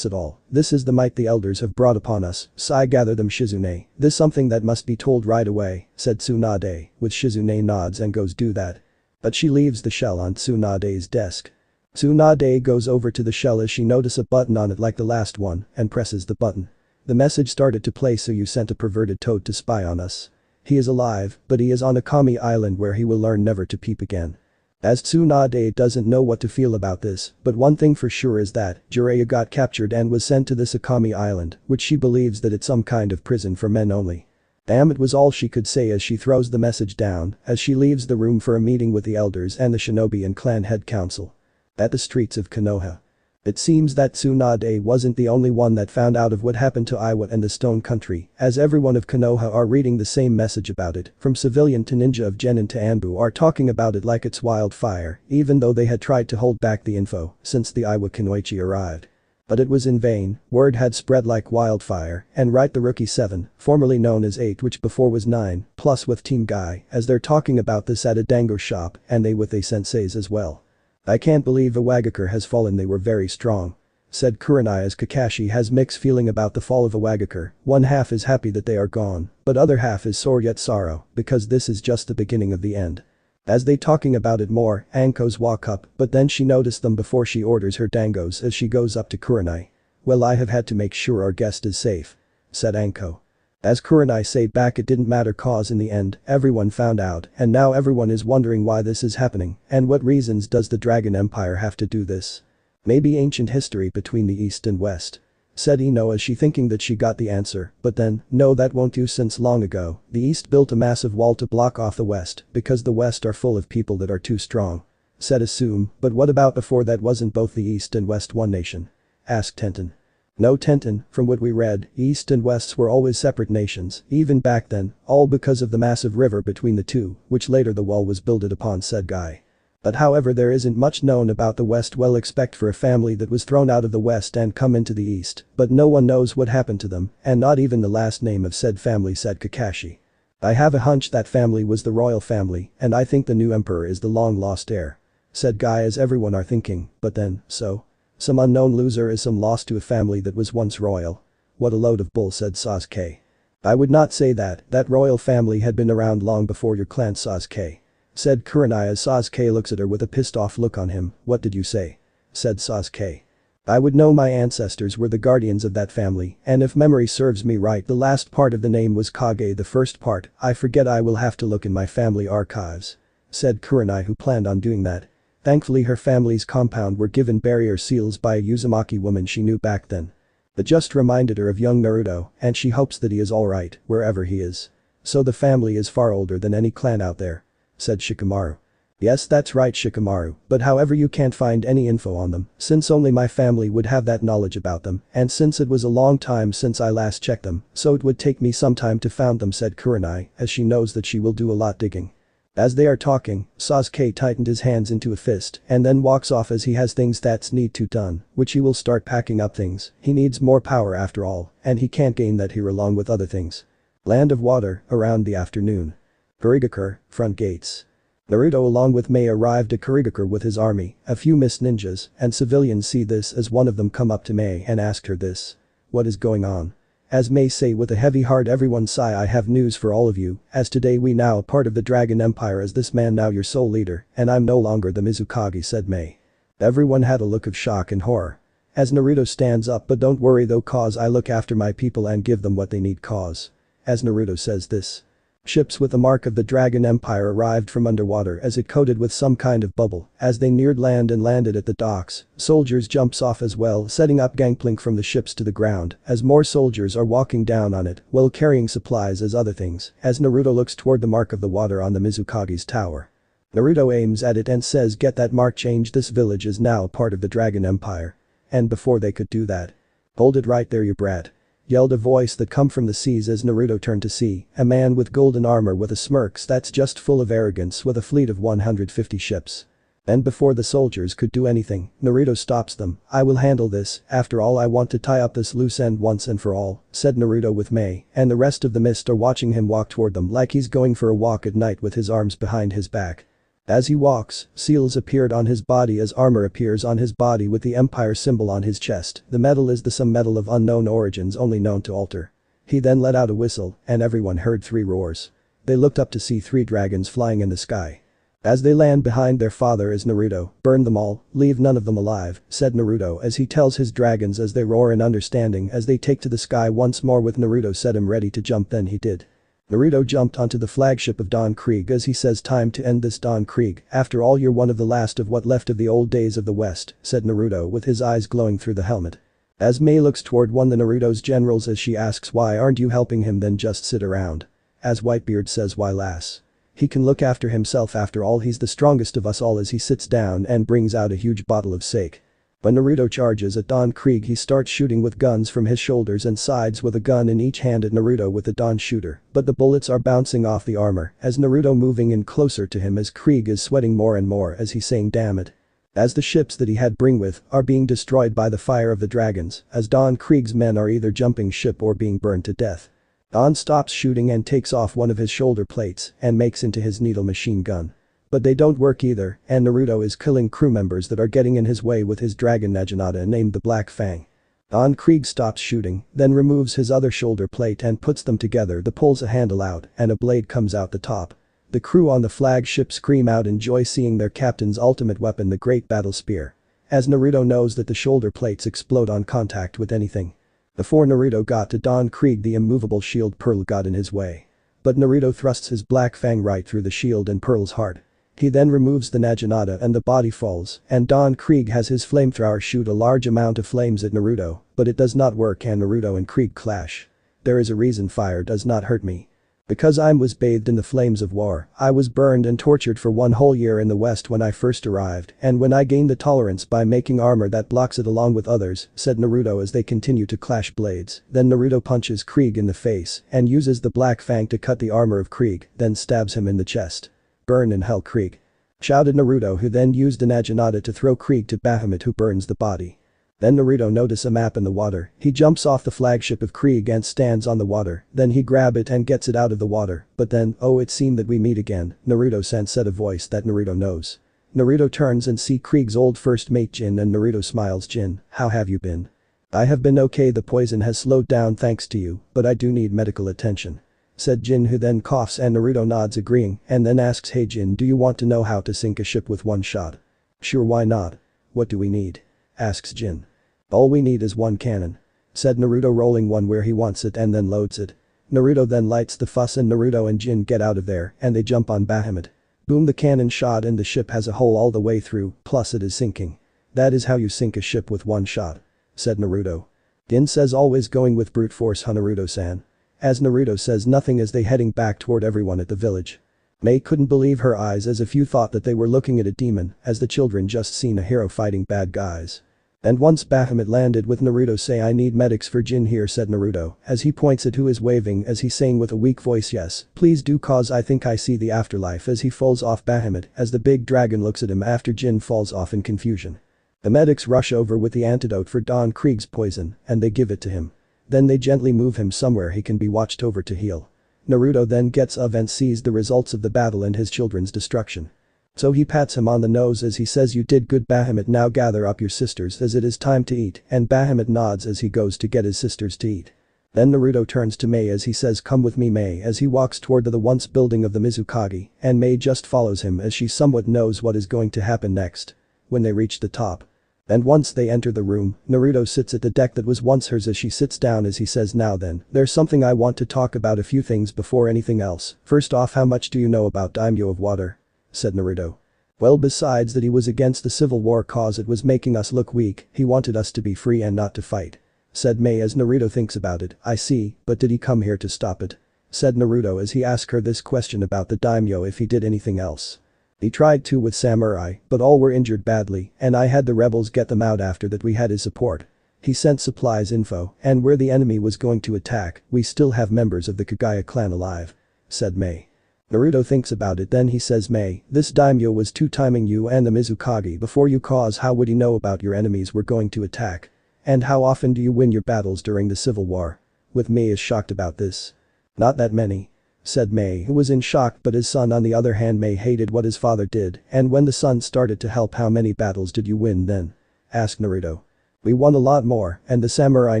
at all. This is the might the elders have brought upon us, so I gather them, Shizune. This something that must be told right away, said Tsunade, with Shizune nods and goes do that. But she leaves the shell on Tsunade's desk. Tsunade goes over to the shell as she notices a button on it like the last one and presses the button. The message started to play. So you sent a perverted toad to spy on us. He is alive, but he is on a Kami island where he will learn never to peep again. As Tsunade doesn't know what to feel about this, but one thing for sure is that Jiraiya got captured and was sent to this Akami island, which she believes that it's some kind of prison for men only. Damn, it was all she could say as she throws the message down as she leaves the room for a meeting with the elders and the shinobi and clan head council. At the streets of Konoha. It seems that Tsunade wasn't the only one that found out of what happened to Iowa and the Stone Country, as everyone of Konoha are reading the same message about it, from civilian to ninja of Genin to Anbu are talking about it like it's wildfire, even though they had tried to hold back the info since the Iowa Kunoichi arrived. But it was in vain, word had spread like wildfire, and right the Rookie 7, formerly known as 8 which before was 9, plus with Team Guy, as they're talking about this at a dango shop and they with a senseis as well. I can't believe Iwagakure has fallen, they were very strong. Said Kurenai as Kakashi has mixed feeling about the fall of Iwagakure. One half is happy that they are gone, but other half is sore yet sorrow, because this is just the beginning of the end. As they talking about it more, Anko's walk up, but then she noticed them before she orders her dangos as she goes up to Kurenai. Well, I have had to make sure our guest is safe. Said Anko. As Kurenai say back, it didn't matter cause in the end, everyone found out and now everyone is wondering why this is happening and what reasons does the Dragon Empire have to do this. Maybe ancient history between the East and West. Said Ino as she thinking that she got the answer, but then, no, that won't do since long ago, the East built a massive wall to block off the West because the West are full of people that are too strong. Said Assume, but what about before that, wasn't both the East and West one nation? Asked Tenten. No, Tenten, from what we read, East and Wests were always separate nations, even back then, all because of the massive river between the two, which later the wall was builded upon, said Guy. But however, there isn't much known about the West, well except for a family that was thrown out of the West and come into the East, but no one knows what happened to them, and not even the last name of said family, said Kakashi. I have a hunch that family was the royal family, and I think the new emperor is the long-lost heir. Said Guy as everyone are thinking, but then, so? Some unknown loser is some lost to a family that was once royal. What a load of bull, said Sasuke. I would not say that royal family had been around long before your clan, Sasuke. Said Kurenai as Sasuke looks at her with a pissed off look on him. What did you say? Said Sasuke. I would know my ancestors were the guardians of that family, and if memory serves me right the last part of the name was Kage, the first part, I forget, I will have to look in my family archives. Said Kurenai, who planned on doing that. Thankfully her family's compound were given barrier seals by a Uzumaki woman she knew back then. That just reminded her of young Naruto, and she hopes that he is alright, wherever he is. So the family is far older than any clan out there. Said Shikamaru. Yes, that's right, Shikamaru, but however you can't find any info on them, since only my family would have that knowledge about them, and since it was a long time since I last checked them, so it would take me some time to found them, said Kurenai, as she knows that she will do a lot digging. As they are talking, Sasuke tightened his hands into a fist and then walks off as he has things that's need to done, which he will start packing up things. He needs more power after all, and he can't gain that here along with other things. Land of Water, around the afternoon. Kurigakure, front gates. Naruto along with Mei arrived at Kurigakure with his army, a few mist ninjas, and civilians see this as one of them come up to Mei and asked her this. What is going on? As Mei say with a heavy heart, everyone sigh, I have news for all of you, as today we now a part of the Dragon Empire, as this man now your sole leader, and I'm no longer the Mizukage, said Mei. Everyone had a look of shock and horror. As Naruto stands up, but don't worry though, cause I look after my people and give them what they need, cause. As Naruto says this. Ships with the mark of the Dragon Empire arrived from underwater as it coated with some kind of bubble. As they neared land and landed at the docks, soldiers jumps off as well, setting up gangplank from the ships to the ground as more soldiers are walking down on it while carrying supplies as other things. As Naruto looks toward the mark of the water on the Mizukage's tower. Naruto aims at it and says, get that mark changed, this village is now part of the Dragon Empire. And before they could do that. Hold it right there, you brat. Yelled a voice that come from the seas as Naruto turned to see a man with golden armor with a smirk that's just full of arrogance with a fleet of 150 ships. And before the soldiers could do anything, Naruto stops them. I will handle this, after all I want to tie up this loose end once and for all, said Naruto with Mei, and the rest of the mist are watching him walk toward them like he's going for a walk at night with his arms behind his back. As he walks, seals appeared on his body as armor appears on his body with the Empire symbol on his chest. The metal is some metal of unknown origins only known to Alter. He then let out a whistle, and everyone heard 3 roars. They looked up to see 3 dragons flying in the sky. As they land behind their father as Naruto, burn them all, leave none of them alive, said Naruto as he tells his dragons as they roar in understanding as they take to the sky once more with Naruto set him ready to jump, then he did. Naruto jumped onto the flagship of Dawn Krieg as he says, time to end this, Dawn Krieg, after all you're one of the last of what left of the old days of the West, said Naruto with his eyes glowing through the helmet. As Mei looks toward one of Naruto's generals as she asks, why aren't you helping him, then just sit around. As Whitebeard says, why lass? He can look after himself, after all he's the strongest of us all, as he sits down and brings out a huge bottle of sake. When Naruto charges at Dawn Krieg, he starts shooting with guns from his shoulders and sides with a gun in each hand at Naruto with the Dawn shooter, but the bullets are bouncing off the armor as Naruto moving in closer to him as Krieg is sweating more and more as he's saying damn it. As the ships that he had bring with are being destroyed by the fire of the dragons, as Dawn Krieg's men are either jumping ship or being burned to death. Dawn stops shooting and takes off one of his shoulder plates and makes into his needle machine gun. But they don't work either, and Naruto is killing crew members that are getting in his way with his dragon Naginata named the Black Fang. Dawn Krieg stops shooting, then removes his other shoulder plate and puts them together, the pulls a handle out and a blade comes out the top. The crew on the flagship scream out in joy seeing their captain's ultimate weapon, the Great Battle Spear. As Naruto knows that the shoulder plates explode on contact with anything. Before Naruto got to Dawn Krieg, the immovable shield Pearl got in his way. But Naruto thrusts his Black Fang right through the shield and Pearl's heart. He then removes the Naginata and the body falls, and Dawn Krieg has his flamethrower shoot a large amount of flames at Naruto, but it does not work and Naruto and Krieg clash. There is a reason fire does not hurt me. Because I was bathed in the flames of war, I was burned and tortured for 1 whole year in the West when I first arrived, and when I gained the tolerance by making armor that blocks it along with others, said Naruto as they continue to clash blades. Then Naruto punches Krieg in the face and uses the Black Fang to cut the armor of Krieg, then stabs him in the chest. Burn in hell, Krieg. Shouted Naruto, who then used the Naginata to throw Krieg to Bahamut, who burns the body. Then Naruto notices a map in the water. He jumps off the flagship of Krieg and stands on the water, then he grabs it and gets it out of the water, but then, oh, it seemed that we meet again, Naruto said a voice that Naruto knows. Naruto turns and see Krieg's old first mate Jin, and Naruto smiles, Jin, how have you been? I have been okay, the poison has slowed down thanks to you, but I do need medical attention. Said Jin, who then coughs, and Naruto nods agreeing and then asks, hey Jin, do you want to know how to sink a ship with one shot? Sure, why not? What do we need? Asks Jin. All we need is one cannon. Said Naruto, rolling one where he wants it and then loads it. Naruto then lights the fuss and Naruto and Jin get out of there and they jump on Bahamut. Boom, the cannon shot and the ship has a hole all the way through, plus it is sinking. That is how you sink a ship with one shot. Said Naruto. Jin says, always going with brute force, huh Naruto-san? As Naruto says nothing as they heading back toward everyone at the village. Mei couldn't believe her eyes as if you thought that they were looking at a demon as the children just seen a hero fighting bad guys. And once Bahamut landed with Naruto say, I need medics for Jin here, said Naruto as he points at who is waving as he's saying with a weak voice, yes, please do, cause I think I see the afterlife, as he falls off Bahamut as the big dragon looks at him after Jin falls off in confusion. The medics rush over with the antidote for Don Krieg's poison and they give it to him. Then they gently move him somewhere he can be watched over to heal. Naruto then gets up and sees the results of the battle and his children's destruction. So he pats him on the nose as he says, you did good Bahamut, now gather up your sisters as it is time to eat, and Bahamut nods as he goes to get his sisters to eat. Then Naruto turns to Mei as he says, come with me Mei, as he walks toward the once building of the Mizukage and Mei just follows him as she somewhat knows what is going to happen next. When they reach the top. And once they enter the room, Naruto sits at the deck that was once hers as she sits down as he says, now then, there's something I want to talk about, a few things before anything else. First off, how much do you know about Daimyo of Water? Said Naruto. Well, besides that he was against the civil war cause it was making us look weak, he wanted us to be free and not to fight. Said Mei as Naruto thinks about it, I see, but did he come here to stop it? Said Naruto as he asked her this question about the daimyo if he did anything else. He tried to with samurai, but all were injured badly and I had the rebels get them out. After that we had his support. He sent supplies info and where the enemy was going to attack, we still have members of the Kagaya clan alive. Said Mei. Naruto thinks about it, then he says, Mei, this daimyo was two-timing you and the Mizukage before you, cause how would he know about your enemies were going to attack? And how often do you win your battles during the civil war? With Mei is shocked about this. Not that many. Said Mei, who was in shock, but his son on the other hand, Mei hated what his father did, and when the son started to help, how many battles did you win then? Asked Naruto. We won a lot more, and the samurai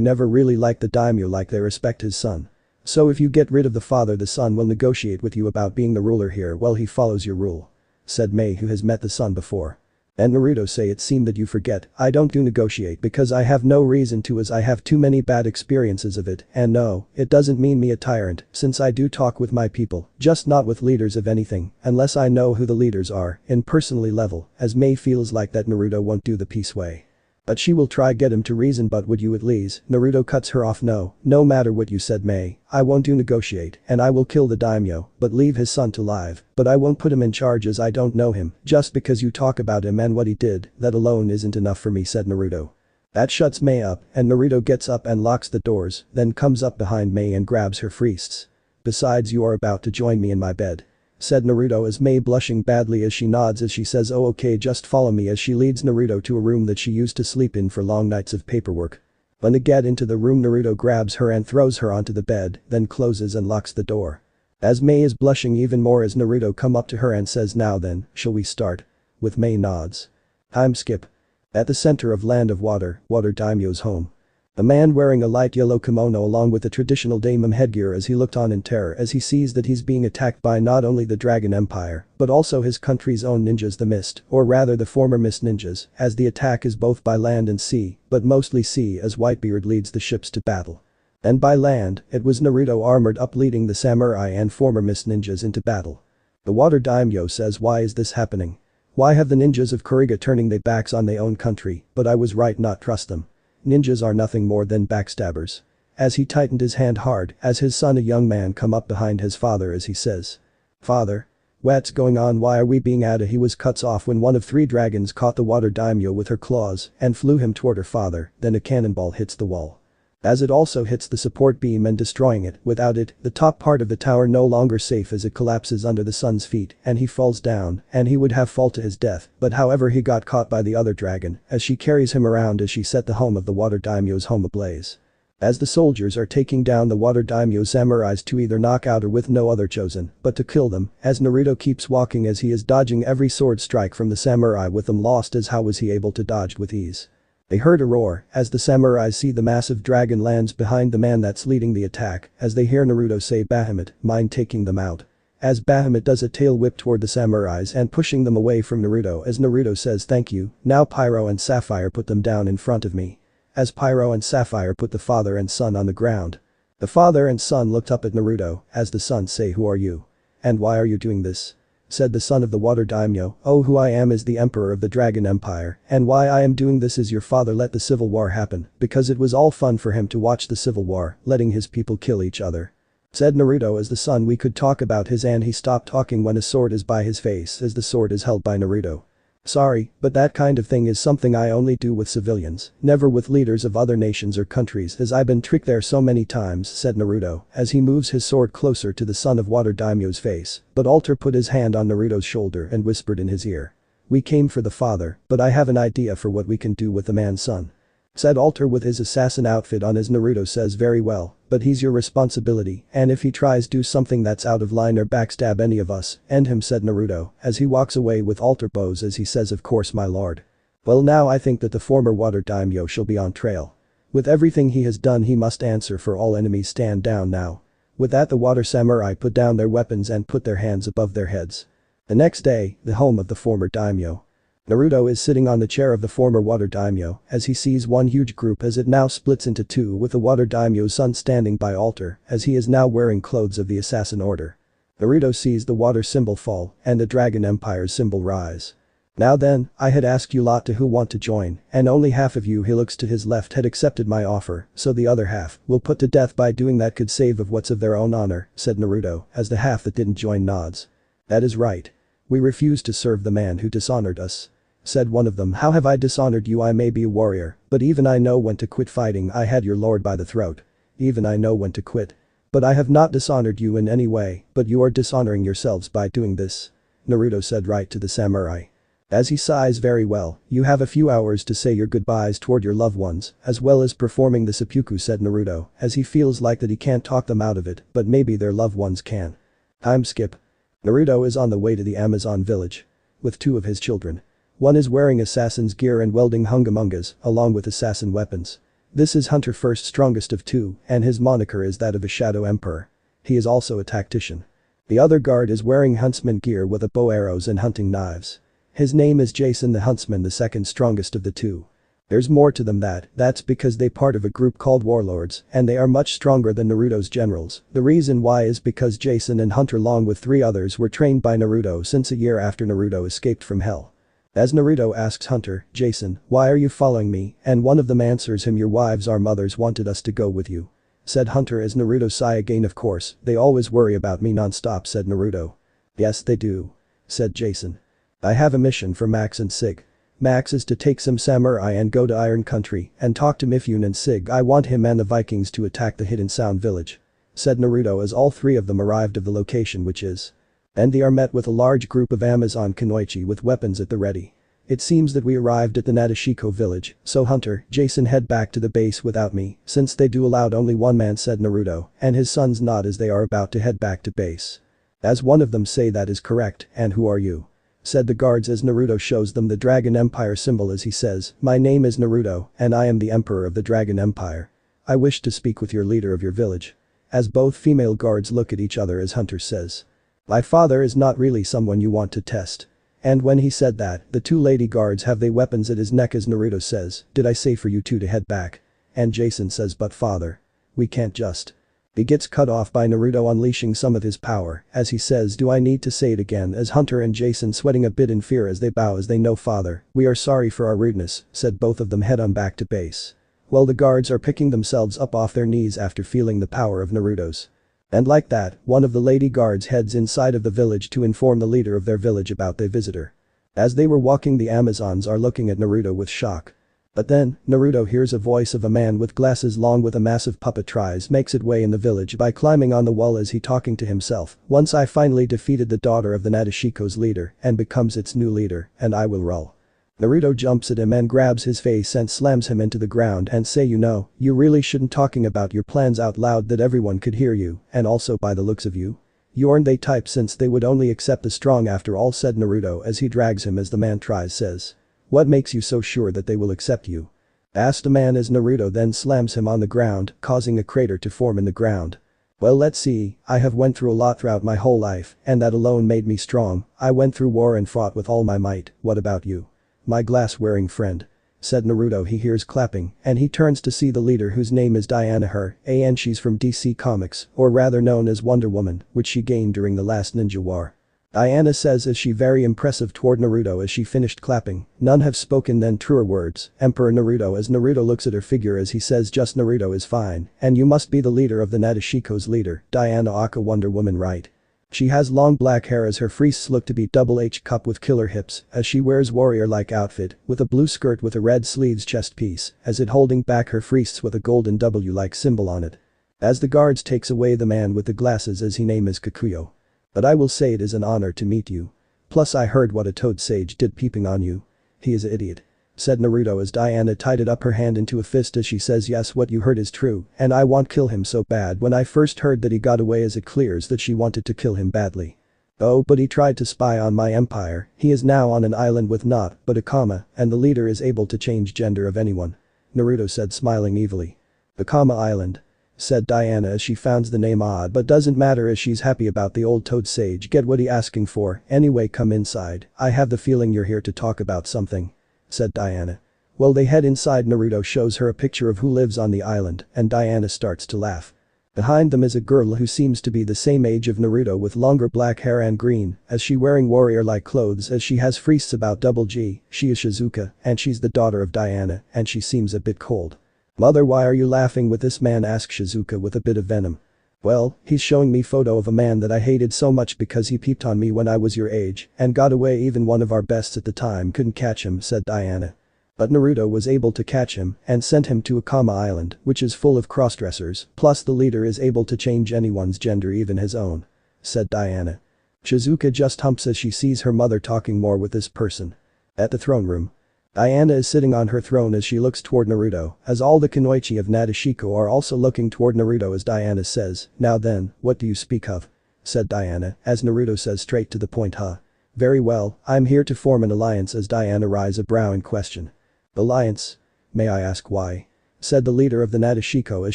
never really liked the daimyo like they respect his son. So if you get rid of the father, the son will negotiate with you about being the ruler here while he follows your rule. Said Mei, who has met the son before. And Naruto say, it seemed that you forget, I don't do negotiate because I have no reason to, as I have too many bad experiences of it, and no, it doesn't mean me a tyrant since I do talk with my people, just not with leaders of anything, unless I know who the leaders are, in personally level, as Mei feels like that Naruto won't do the peace way. But she will try get him to reason, but would you at least? Naruto cuts her off, no matter what you said Mei, I won't do negotiate and I will kill the daimyo, but leave his son to live, but I won't put him in charge as I don't know him, just because you talk about him and what he did, that alone isn't enough for me, said Naruto. That shuts Mei up and Naruto gets up and locks the doors, then comes up behind Mei and grabs her wrists. Besides, you are about to join me in my bed. Said Naruto as Mei blushing badly as she nods as she says, oh okay, just follow me, as she leads Naruto to a room that she used to sleep in for long nights of paperwork. When they get into the room, Naruto grabs her and throws her onto the bed, then closes and locks the door. As Mei is blushing even more as Naruto come up to her and says, now then, shall we start? With Mei nods. Time skip. At the center of Land of Water, Water Daimyo's home. A man wearing a light yellow kimono along with the traditional daimon headgear as he looked on in terror as he sees that he's being attacked by not only the Dragon Empire, but also his country's own ninjas, the Mist, or rather the former Mist ninjas, as the attack is both by land and sea, but mostly sea as Whitebeard leads the ships to battle. And by land, it was Naruto armored up leading the samurai and former Mist ninjas into battle. The Water Daimyo says, why is this happening? Why have the ninjas of Kuriga turning their backs on their own country, but I was right not trust them. Ninjas are nothing more than backstabbers. As he tightened his hand hard as his son, a young man, come up behind his father as he says. Father. What's going on, why are we being attacked? He was cuts off when one of three dragons caught the Water Daimyo with her claws and flew him toward her father, then a cannonball hits the wall. As it also hits the support beam and destroying it, without it, the top part of the tower no longer safe as it collapses under the son's feet and he falls down and he would have fall to his death, but however he got caught by the other dragon as she carries him around as she set the home of the Water Daimyo's home ablaze. As the soldiers are taking down the Water Daimyo samurais to either knock out or with no other chosen but to kill them, as Naruto keeps walking as he is dodging every sword strike from the samurai with them lost as how was he able to dodge with ease. They heard a roar as the samurais see the massive dragon lands behind the man that's leading the attack as they hear Naruto say, "Bahamut, mind taking them out?" As Bahamut does a tail whip toward the samurais and pushing them away from Naruto as Naruto says, "Thank you, now Pyro and Sapphire put them down in front of me." As Pyro and Sapphire put the father and son on the ground. The father and son looked up at Naruto as the son say, "Who are you? And why are you doing this?" Said the son of the water daimyo, "Oh, who I am is the emperor of the Dragon Empire, and why I am doing this is your father let the civil war happen because it was all fun for him to watch the civil war, letting his people kill each other." Said Naruto as the son we could talk about his and he stopped talking when a sword is by his face as the sword is held by Naruto. "Sorry, but that kind of thing is something I only do with civilians, never with leaders of other nations or countries as I've been tricked there so many times," said Naruto as he moves his sword closer to the son of water daimyo's face, but Alter put his hand on Naruto's shoulder and whispered in his ear. "We came for the father, but I have an idea for what we can do with the man's son." Said Alter with his assassin outfit on as Naruto says, "Very well, but he's your responsibility and if he tries do something that's out of line or backstab any of us, end him," said Naruto as he walks away with Alter bows as he says, "Of course my lord." Well, now I think that the former water daimyo shall be on trail. With everything he has done he must answer for all enemies stand down now. With that the water samurai put down their weapons and put their hands above their heads. The next day, the home of the former daimyo. Naruto is sitting on the chair of the former water daimyo as he sees one huge group as it now splits into two with the water daimyo's son standing by Alter as he is now wearing clothes of the assassin order. Naruto sees the water symbol fall and the Dragon Empire's symbol rise. "Now then, I had asked you lot to who want to join and only half of you," he looks to his left, "had accepted my offer, so the other half will put to death by doing that could save of what's of their own honor," said Naruto as the half that didn't join nods. "That is right. We refuse to serve the man who dishonored us." Said one of them, "How have I dishonored you? I may be a warrior, but even I know when to quit fighting. I had your lord by the throat. Even I know when to quit. But I have not dishonored you in any way, but you are dishonoring yourselves by doing this." Naruto said right to the samurai. As he sighs, "Very well, you have a few hours to say your goodbyes toward your loved ones, as well as performing the seppuku," said Naruto, as he feels like that he can't talk them out of it, but maybe their loved ones can. Time skip. Naruto is on the way to the Amazon village. With two of his children. One is wearing assassin's gear and welding hungamungas, along with assassin weapons. This is Hunter First strongest of two, and his moniker is that of a Shadow Emperor. He is also a tactician. The other guard is wearing huntsman gear with a bow, arrows and hunting knives. His name is Jason the Huntsman, the second strongest of the two. There's more to them that's because they part of a group called Warlords and they are much stronger than Naruto's generals. The reason why is because Jason and Hunter along with three others were trained by Naruto since a year after Naruto escaped from hell. As Naruto asks Hunter, "Jason, why are you following me?" and one of them answers him, "Your wives, our mothers wanted us to go with you." Said Hunter as Naruto sigh again, "Of course, they always worry about me non-stop," said Naruto. "Yes they do," said Jason. "I have a mission for Max and Sig. Max is to take some samurai and go to Iron Country and talk to Mifune, and Sig, I want him and the Vikings to attack the Hidden Sound village," said Naruto as all three of them arrived at the location, which is. And they are met with a large group of Amazon Kunoichi with weapons at the ready. "It seems that we arrived at the Nadeshiko village, so Hunter, Jason head back to the base without me, since they do allowed only one man," said Naruto, and his sons nod as they are about to head back to base. As one of them say, "That is correct, and who are you?" said the guards as Naruto shows them the Dragon Empire symbol as he says, "My name is Naruto, and I am the Emperor of the Dragon Empire. I wish to speak with your leader of your village." As both female guards look at each other as Hunter says, "My father is not really someone you want to test." And when he said that, the two lady guards have their weapons at his neck as Naruto says, "Did I say for you two to head back?" And Jason says, "But father. We can't just." He gets cut off by Naruto unleashing some of his power as he says, "Do I need to say it again?" as Hunter and Jason sweating a bit in fear as they bow as they know, "Father, we are sorry for our rudeness," said both of them head on back to base. While the guards are picking themselves up off their knees after feeling the power of Naruto's. And like that, one of the lady guards heads inside of the village to inform the leader of their village about their visitor. As they were walking, the Amazons are looking at Naruto with shock. But then, Naruto hears a voice of a man with glasses along with a massive puppet makes its way in the village by climbing on the wall as he talking to himself, "Once I finally defeated the daughter of the Nadeshiko's leader and becomes its new leader, and I will rule." Naruto jumps at him and grabs his face and slams him into the ground and say, "You really shouldn't talking about your plans out loud that everyone could hear you, and also by the looks of you. You aren't they type since they would only accept the strong after all," said Naruto as he drags him as the man tries says. "What makes you so sure that they will accept you?" Asked a man as Naruto then slams him on the ground, causing a crater to form in the ground. Well, let's see, I have went through a lot throughout my whole life, and that alone made me strong. I went through war and fought with all my might. What about you? My glass-wearing friend. Said Naruto. He hears clapping, and he turns to see the leader whose name is Diana and she's from DC Comics, or rather known as Wonder Woman, which she gained during the last ninja war. Diana says as she very impressive toward Naruto as she finished clapping. None have spoken then truer words. Emperor Naruto as Naruto looks at her figure as he says just Naruto is fine, and you must be the leader of the Nadeshiko's leader, Diana Aka Wonder Woman, right? She has long black hair as her friests look to be double H cup with killer hips as she wears warrior-like outfit with a blue skirt with a red sleeves chest piece as it holding back her friests with a golden W-like symbol on it. As the guards takes away the man with the glasses as he name is Kikuyo. But I will say it is an honor to meet you. Plus I heard what a toad sage did peeping on you. He is an idiot. Said Naruto as Diana tied up her hand into a fist as she says yes, what you heard is true and I want kill him so bad. When I first heard that he got away as it clears that she wanted to kill him badly. Oh, but he tried to spy on my empire. He is now on an island with not but a comma and the leader is able to change gender of anyone. Naruto said smiling evilly. The comma island. Said Diana as she founds the name odd but doesn't matter as she's happy about the old toad sage get what he asking for. Anyway, come inside. I have the feeling you're here to talk about something. Said Diana. Well, they head inside. Naruto shows her a picture of who lives on the island and Diana starts to laugh. Behind them is a girl who seems to be the same age of Naruto with longer black hair and green as she wearing warrior-like clothes as she has friests about double G. She is Shizuka and she's the daughter of Diana and she seems a bit cold. Mother, why are you laughing with this man? Asks Shizuka with a bit of venom. Well, he's showing me photo of a man that I hated so much because he peeped on me when I was your age and got away. Even one of our bests at the time couldn't catch him, said Diana. But Naruto was able to catch him and sent him to Akama Island, which is full of crossdressers, plus the leader is able to change anyone's gender, even his own. Said Diana. Shizuka just humps as she sees her mother talking more with this person. At the throne room. Diana is sitting on her throne as she looks toward Naruto, as all the Kunoichi of Nadeshiko are also looking toward Naruto as Diana says, now then, what do you speak of? Said Diana, as Naruto says straight to the point, huh? Very well, I'm here to form an alliance as Diana raises a brow in question. Alliance? May I ask why? Said the leader of the Nadeshiko as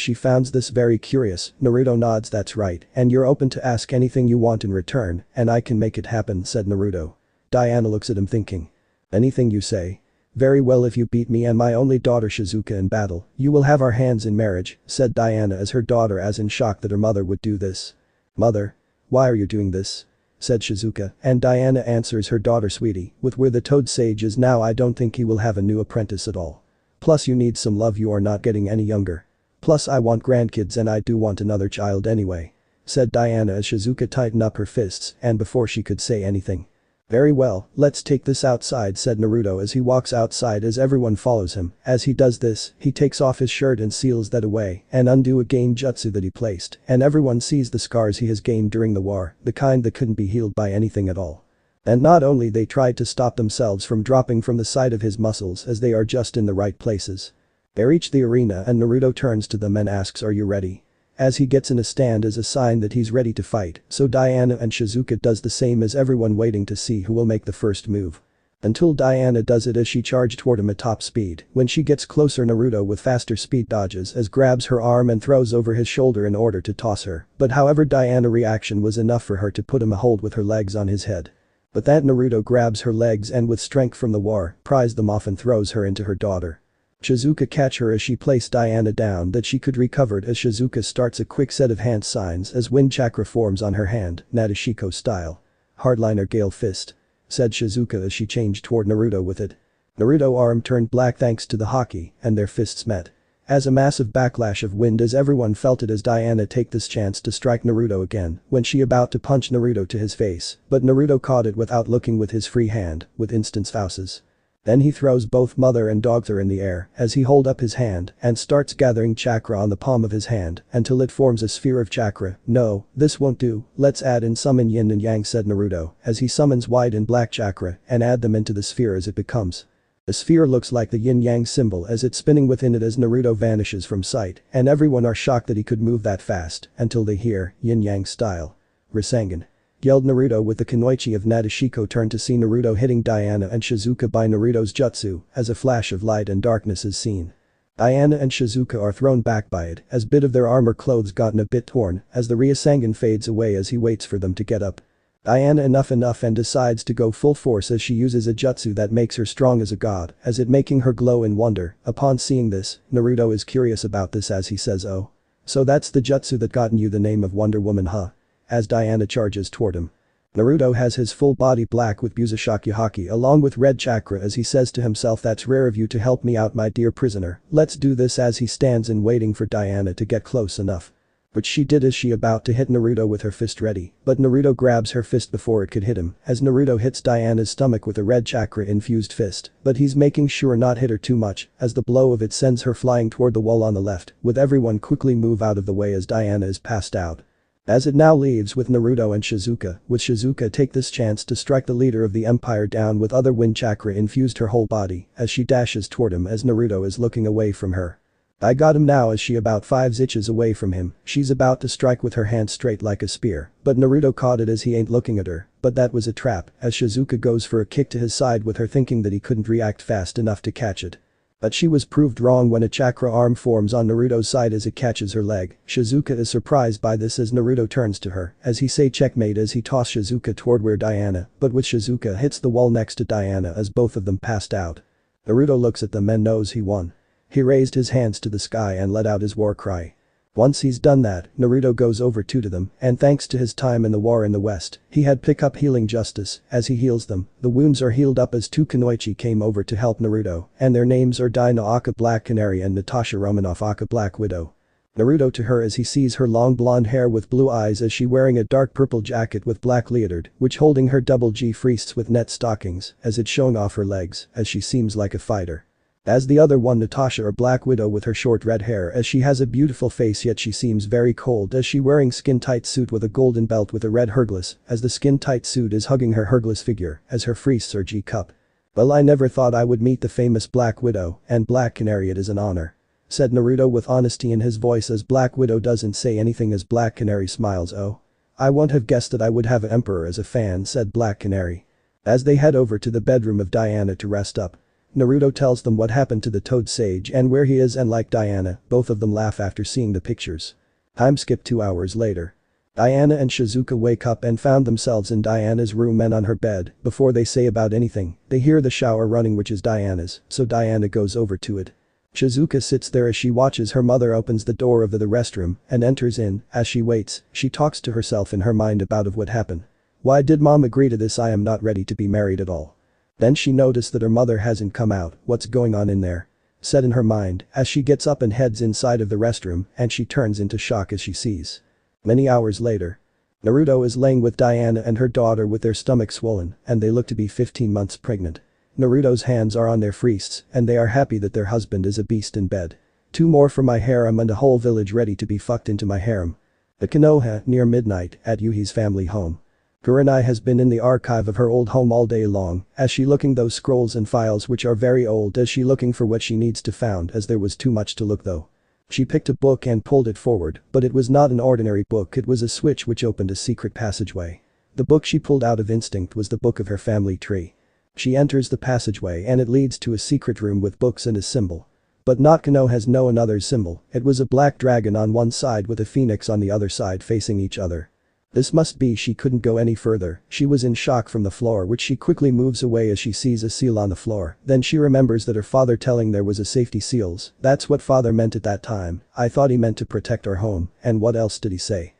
she founds this very curious. Naruto nods. That's right, and you're open to ask anything you want in return, and I can make it happen, said Naruto. Diana looks at him thinking. Anything you say? Very well, if you beat me and my only daughter Shizuka in battle, you will have our hands in marriage, said Diana as her daughter as in shock that her mother would do this. Mother? Why are you doing this? Said Shizuka, and Diana answers her daughter, sweetie, with where the toad sage is now I don't think he will have a new apprentice at all. Plus you need some love, you are not getting any younger. Plus I want grandkids and I do want another child anyway. Said Diana as Shizuka tightened up her fists and before she could say anything. Very well, let's take this outside, said Naruto as he walks outside as everyone follows him. As he does this, he takes off his shirt and seals that away and undo a gain jutsu that he placed and everyone sees the scars he has gained during the war, the kind that couldn't be healed by anything at all. And not only they tried to stop themselves from dropping from the side of his muscles as they are just in the right places. They reach the arena and Naruto turns to them and asks, are you ready? As he gets in a stand as a sign that he's ready to fight, so Diana and Shizuka does the same as everyone waiting to see who will make the first move. Until Diana does it as she charged toward him at top speed. When she gets closer, Naruto with faster speed dodges as grabs her arm and throws over his shoulder in order to toss her, but however Diana's reaction was enough for her to put him a hold with her legs on his head. But that Naruto grabs her legs and with strength from the war, pries them off and throws her into her daughter. Shizuka catch her as she placed Diana down that she could recover it as Shizuka starts a quick set of hand signs as wind chakra forms on her hand, Nadeshiko style. Hardliner Gale Fist. Said Shizuka as she changed toward Naruto with it. Naruto arm turned black thanks to the hockey and their fists met. As a massive backlash of wind as everyone felt it as Diana take this chance to strike Naruto again when she about to punch Naruto to his face, but Naruto caught it without looking with his free hand, with instant fausses. Then he throws both mother and daughter in the air as he hold up his hand and starts gathering chakra on the palm of his hand until it forms a sphere of chakra. No, this won't do, let's add in summon yin and yang, said Naruto as he summons white and black chakra and add them into the sphere as it becomes. The sphere looks like the yin-yang symbol as it's spinning within it as Naruto vanishes from sight and everyone are shocked that he could move that fast until they hear yin-yang style. Rasengan. Yelled Naruto with the Kunoichi of Nadeshiko turned to see Naruto hitting Diana and Shizuka by Naruto's jutsu as a flash of light and darkness is seen. Diana and Shizuka are thrown back by it as bit of their armor clothes gotten a bit torn as the Ryosangan fades away as he waits for them to get up. Diana enough and decides to go full force as she uses a jutsu that makes her strong as a god, as it making her glow in wonder. Upon seeing this, Naruto is curious about this as he says, "Oh. So that's the jutsu that gotten you the name of Wonder Woman, huh?" As Diana charges toward him. Naruto has his full body black with Buzashaki Haki along with red chakra as he says to himself, "That's rare of you to help me out, my dear prisoner, let's do this," as he stands and waiting for Diana to get close enough. But she did as she about to hit Naruto with her fist ready, but Naruto grabs her fist before it could hit him, as Naruto hits Diana's stomach with a red chakra infused fist, but he's making sure not hit her too much, as the blow of it sends her flying toward the wall on the left, with everyone quickly move out of the way as Diana is passed out. As it now leaves with Naruto and Shizuka, with Shizuka take this chance to strike the leader of the empire down with other wind chakra infused her whole body, as she dashes toward him as Naruto is looking away from her. "I got him now," as she about 5 inches away from him, she's about to strike with her hand straight like a spear, but Naruto caught it as he ain't looking at her, but that was a trap, as Shizuka goes for a kick to his side with her thinking that he couldn't react fast enough to catch it. But she was proved wrong when a chakra arm forms on Naruto's side as it catches her leg. Shizuka is surprised by this as Naruto turns to her, as he say checkmate as he toss Shizuka toward where Diana, but with Shizuka hits the wall next to Diana as both of them passed out. Naruto looks at them and knows he won. He raised his hands to the sky and let out his war cry. Once he's done that, Naruto goes over to them, and thanks to his time in the war in the west, he had pick up healing justice, as he heals them, the wounds are healed up as 2 kunoichi came over to help Naruto, and their names are Dai no Aka Black Canary and Natasha Romanoff Aka Black Widow. Naruto to her as he sees her long blonde hair with blue eyes as she wearing a dark purple jacket with black leotard, which holding her double G friests with net stockings, as it's showing off her legs, as she seems like a fighter. As the other one Natasha or Black Widow with her short red hair as she has a beautiful face yet she seems very cold as she wearing skin tight suit with a golden belt with a red hergless as the skin tight suit is hugging her hergless figure as her friests are G-cup. "Well, I never thought I would meet the famous Black Widow and Black Canary, it is an honor," said Naruto with honesty in his voice as Black Widow doesn't say anything as Black Canary smiles. "Oh. I wouldn't have guessed that I would have an emperor as a fan," said Black Canary. As they head over to the bedroom of Diana to rest up. Naruto tells them what happened to the Toad Sage and where he is, and like Diana, both of them laugh after seeing the pictures. Time skip 2 hours later. Diana and Shizuka wake up and found themselves in Diana's room and on her bed. Before they say about anything, they hear the shower running, which is Diana's, so Diana goes over to it. Shizuka sits there as she watches her mother opens the door of the restroom and enters in. As she waits, she talks to herself in her mind about of what happened. Why did mom agree to this? I am not ready to be married at all. Then she noticed that her mother hasn't come out, what's going on in there? Said in her mind, as she gets up and heads inside of the restroom, and she turns into shock as she sees. Many hours later. Naruto is laying with Diana and her daughter with their stomachs swollen, and they look to be 15 months pregnant. Naruto's hands are on their friests, and they are happy that their husband is a beast in bed. 2 more for my harem and a whole village ready to be fucked into my harem. The Konoha, near midnight, at Yuhi's family home. Kurenai has been in the archive of her old home all day long, as she looking those scrolls and files which are very old, as she looking for what she needs to found, as there was too much to look though. She picked a book and pulled it forward, but it was not an ordinary book, it was a switch which opened a secret passageway. The book she pulled out of instinct was the book of her family tree. She enters the passageway and it leads to a secret room with books and a symbol. But Nakano has no another symbol, it was a black dragon on one side with a phoenix on the other side facing each other. This must be. She couldn't go any further, she was in shock from the floor, which she quickly moves away as she sees a seal on the floor. Then she remembers that her father telling there was a safety seals, that's what father meant at that time, I thought he meant to protect our home, and what else did he say?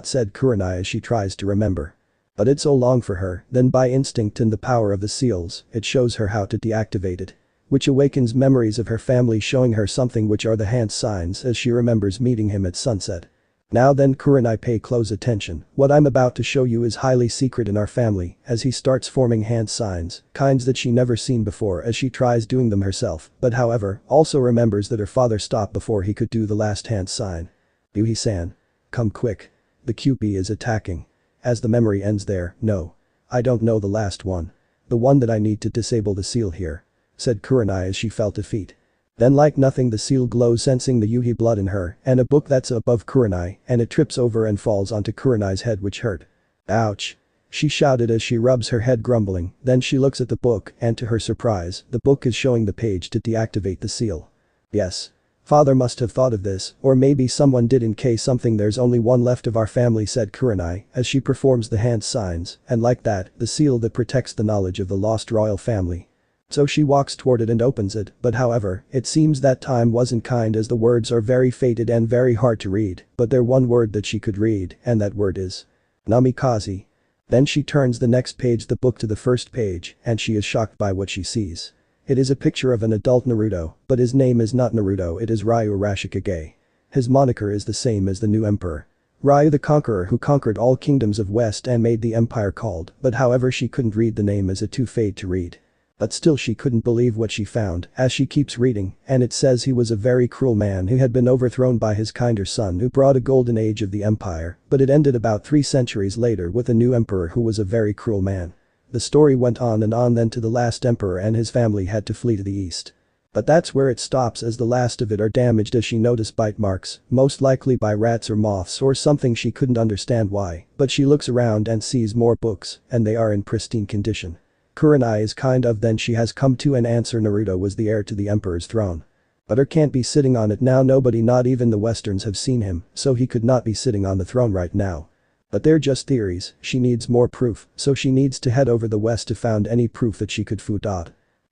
Said Kurenai as she tries to remember. But it's so long for her, then by instinct and the power of the seals, it shows her how to deactivate it. Which awakens memories of her family, showing her something which are the hand signs as she remembers meeting him at sunset. Now then Kurenai, pay close attention, what I'm about to show you is highly secret in our family, as he starts forming hand signs, kinds that she never seen before as she tries doing them herself, but however, also remembers that her father stopped before he could do the last hand sign. Yuhi-san. Come quick. The QP is attacking. As the memory ends there, no. I don't know the last one. The one that I need to disable the seal here. Said Kurenai as she felt defeat. Then like nothing the seal glows, sensing the Yuhi blood in her and a book that's above Kurenai, and it trips over and falls onto Kurenai's head, which hurt. Ouch. She shouted as she rubs her head, grumbling. Then she looks at the book and to her surprise, the book is showing the page to deactivate the seal. Yes. Father must have thought of this, or maybe someone did in case something. There's only one left of our family, said Kurenai, as she performs the hand signs, and like that, the seal that protects the knowledge of the lost royal family. So she walks toward it and opens it, but however, it seems that time wasn't kind as the words are very faded and very hard to read, but they're one word that she could read, and that word is Namikaze. Then she turns the next page, the book, to the first page, and she is shocked by what she sees. It is a picture of an adult Naruto, but his name is not Naruto, it is Ryu Rashikage. His moniker is the same as the new emperor. Ryu the Conqueror, who conquered all kingdoms of West and made the empire called, but however she couldn't read the name as it too fade to read. But still she couldn't believe what she found, as she keeps reading, and it says he was a very cruel man who had been overthrown by his kinder son who brought a golden age of the empire, but it ended about 3 centuries later with a new emperor who was a very cruel man. The story went on and on, then to the last emperor and his family had to flee to the east. But that's where it stops, as the last of it are damaged as she noticed bite marks, most likely by rats or moths or something. She couldn't understand why, but she looks around and sees more books, and they are in pristine condition. Kurenai is kind of then she has come to an answer. Naruto was the heir to the emperor's throne. But he can't be sitting on it now. Nobody, not even the Westerns, have seen him, so he could not be sitting on the throne right now. But they're just theories, she needs more proof, so she needs to head over the west to find any proof that she could foot.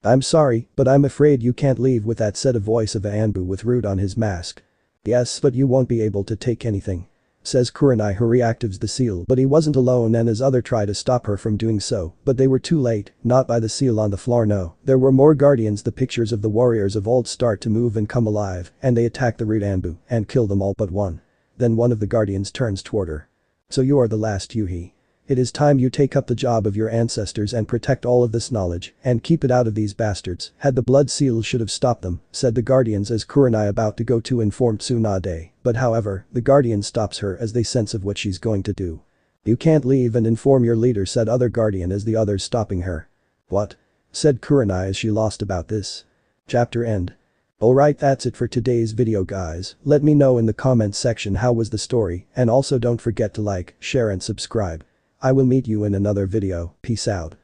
I'm sorry, but I'm afraid you can't leave with that, said a voice of Anbu with rude on his mask. Yes, but you won't be able to take anything, says Kurenai, who reactives the seal, but he wasn't alone and his other tried to stop her from doing so, but they were too late, not by the seal on the floor, no. There were more guardians. The pictures of the warriors of old start to move and come alive, and they attack the rude Anbu and kill them all but one. Then one of the guardians turns toward her. So you are the last Yuhi. It is time you take up the job of your ancestors and protect all of this knowledge and keep it out of these bastards. Had the blood seal should have stopped them, said the guardians as Kurenai about to go to inform Tsunade, but however, the guardian stops her as they sense of what she's going to do. You can't leave and inform your leader, said other guardian as the others stopping her. What? Said Kurenai as she lost about this. Chapter end. Alright, that's it for today's video guys. Let me know in the comments section how was the story, and also don't forget to like, share and subscribe. I will meet you in another video. Peace out.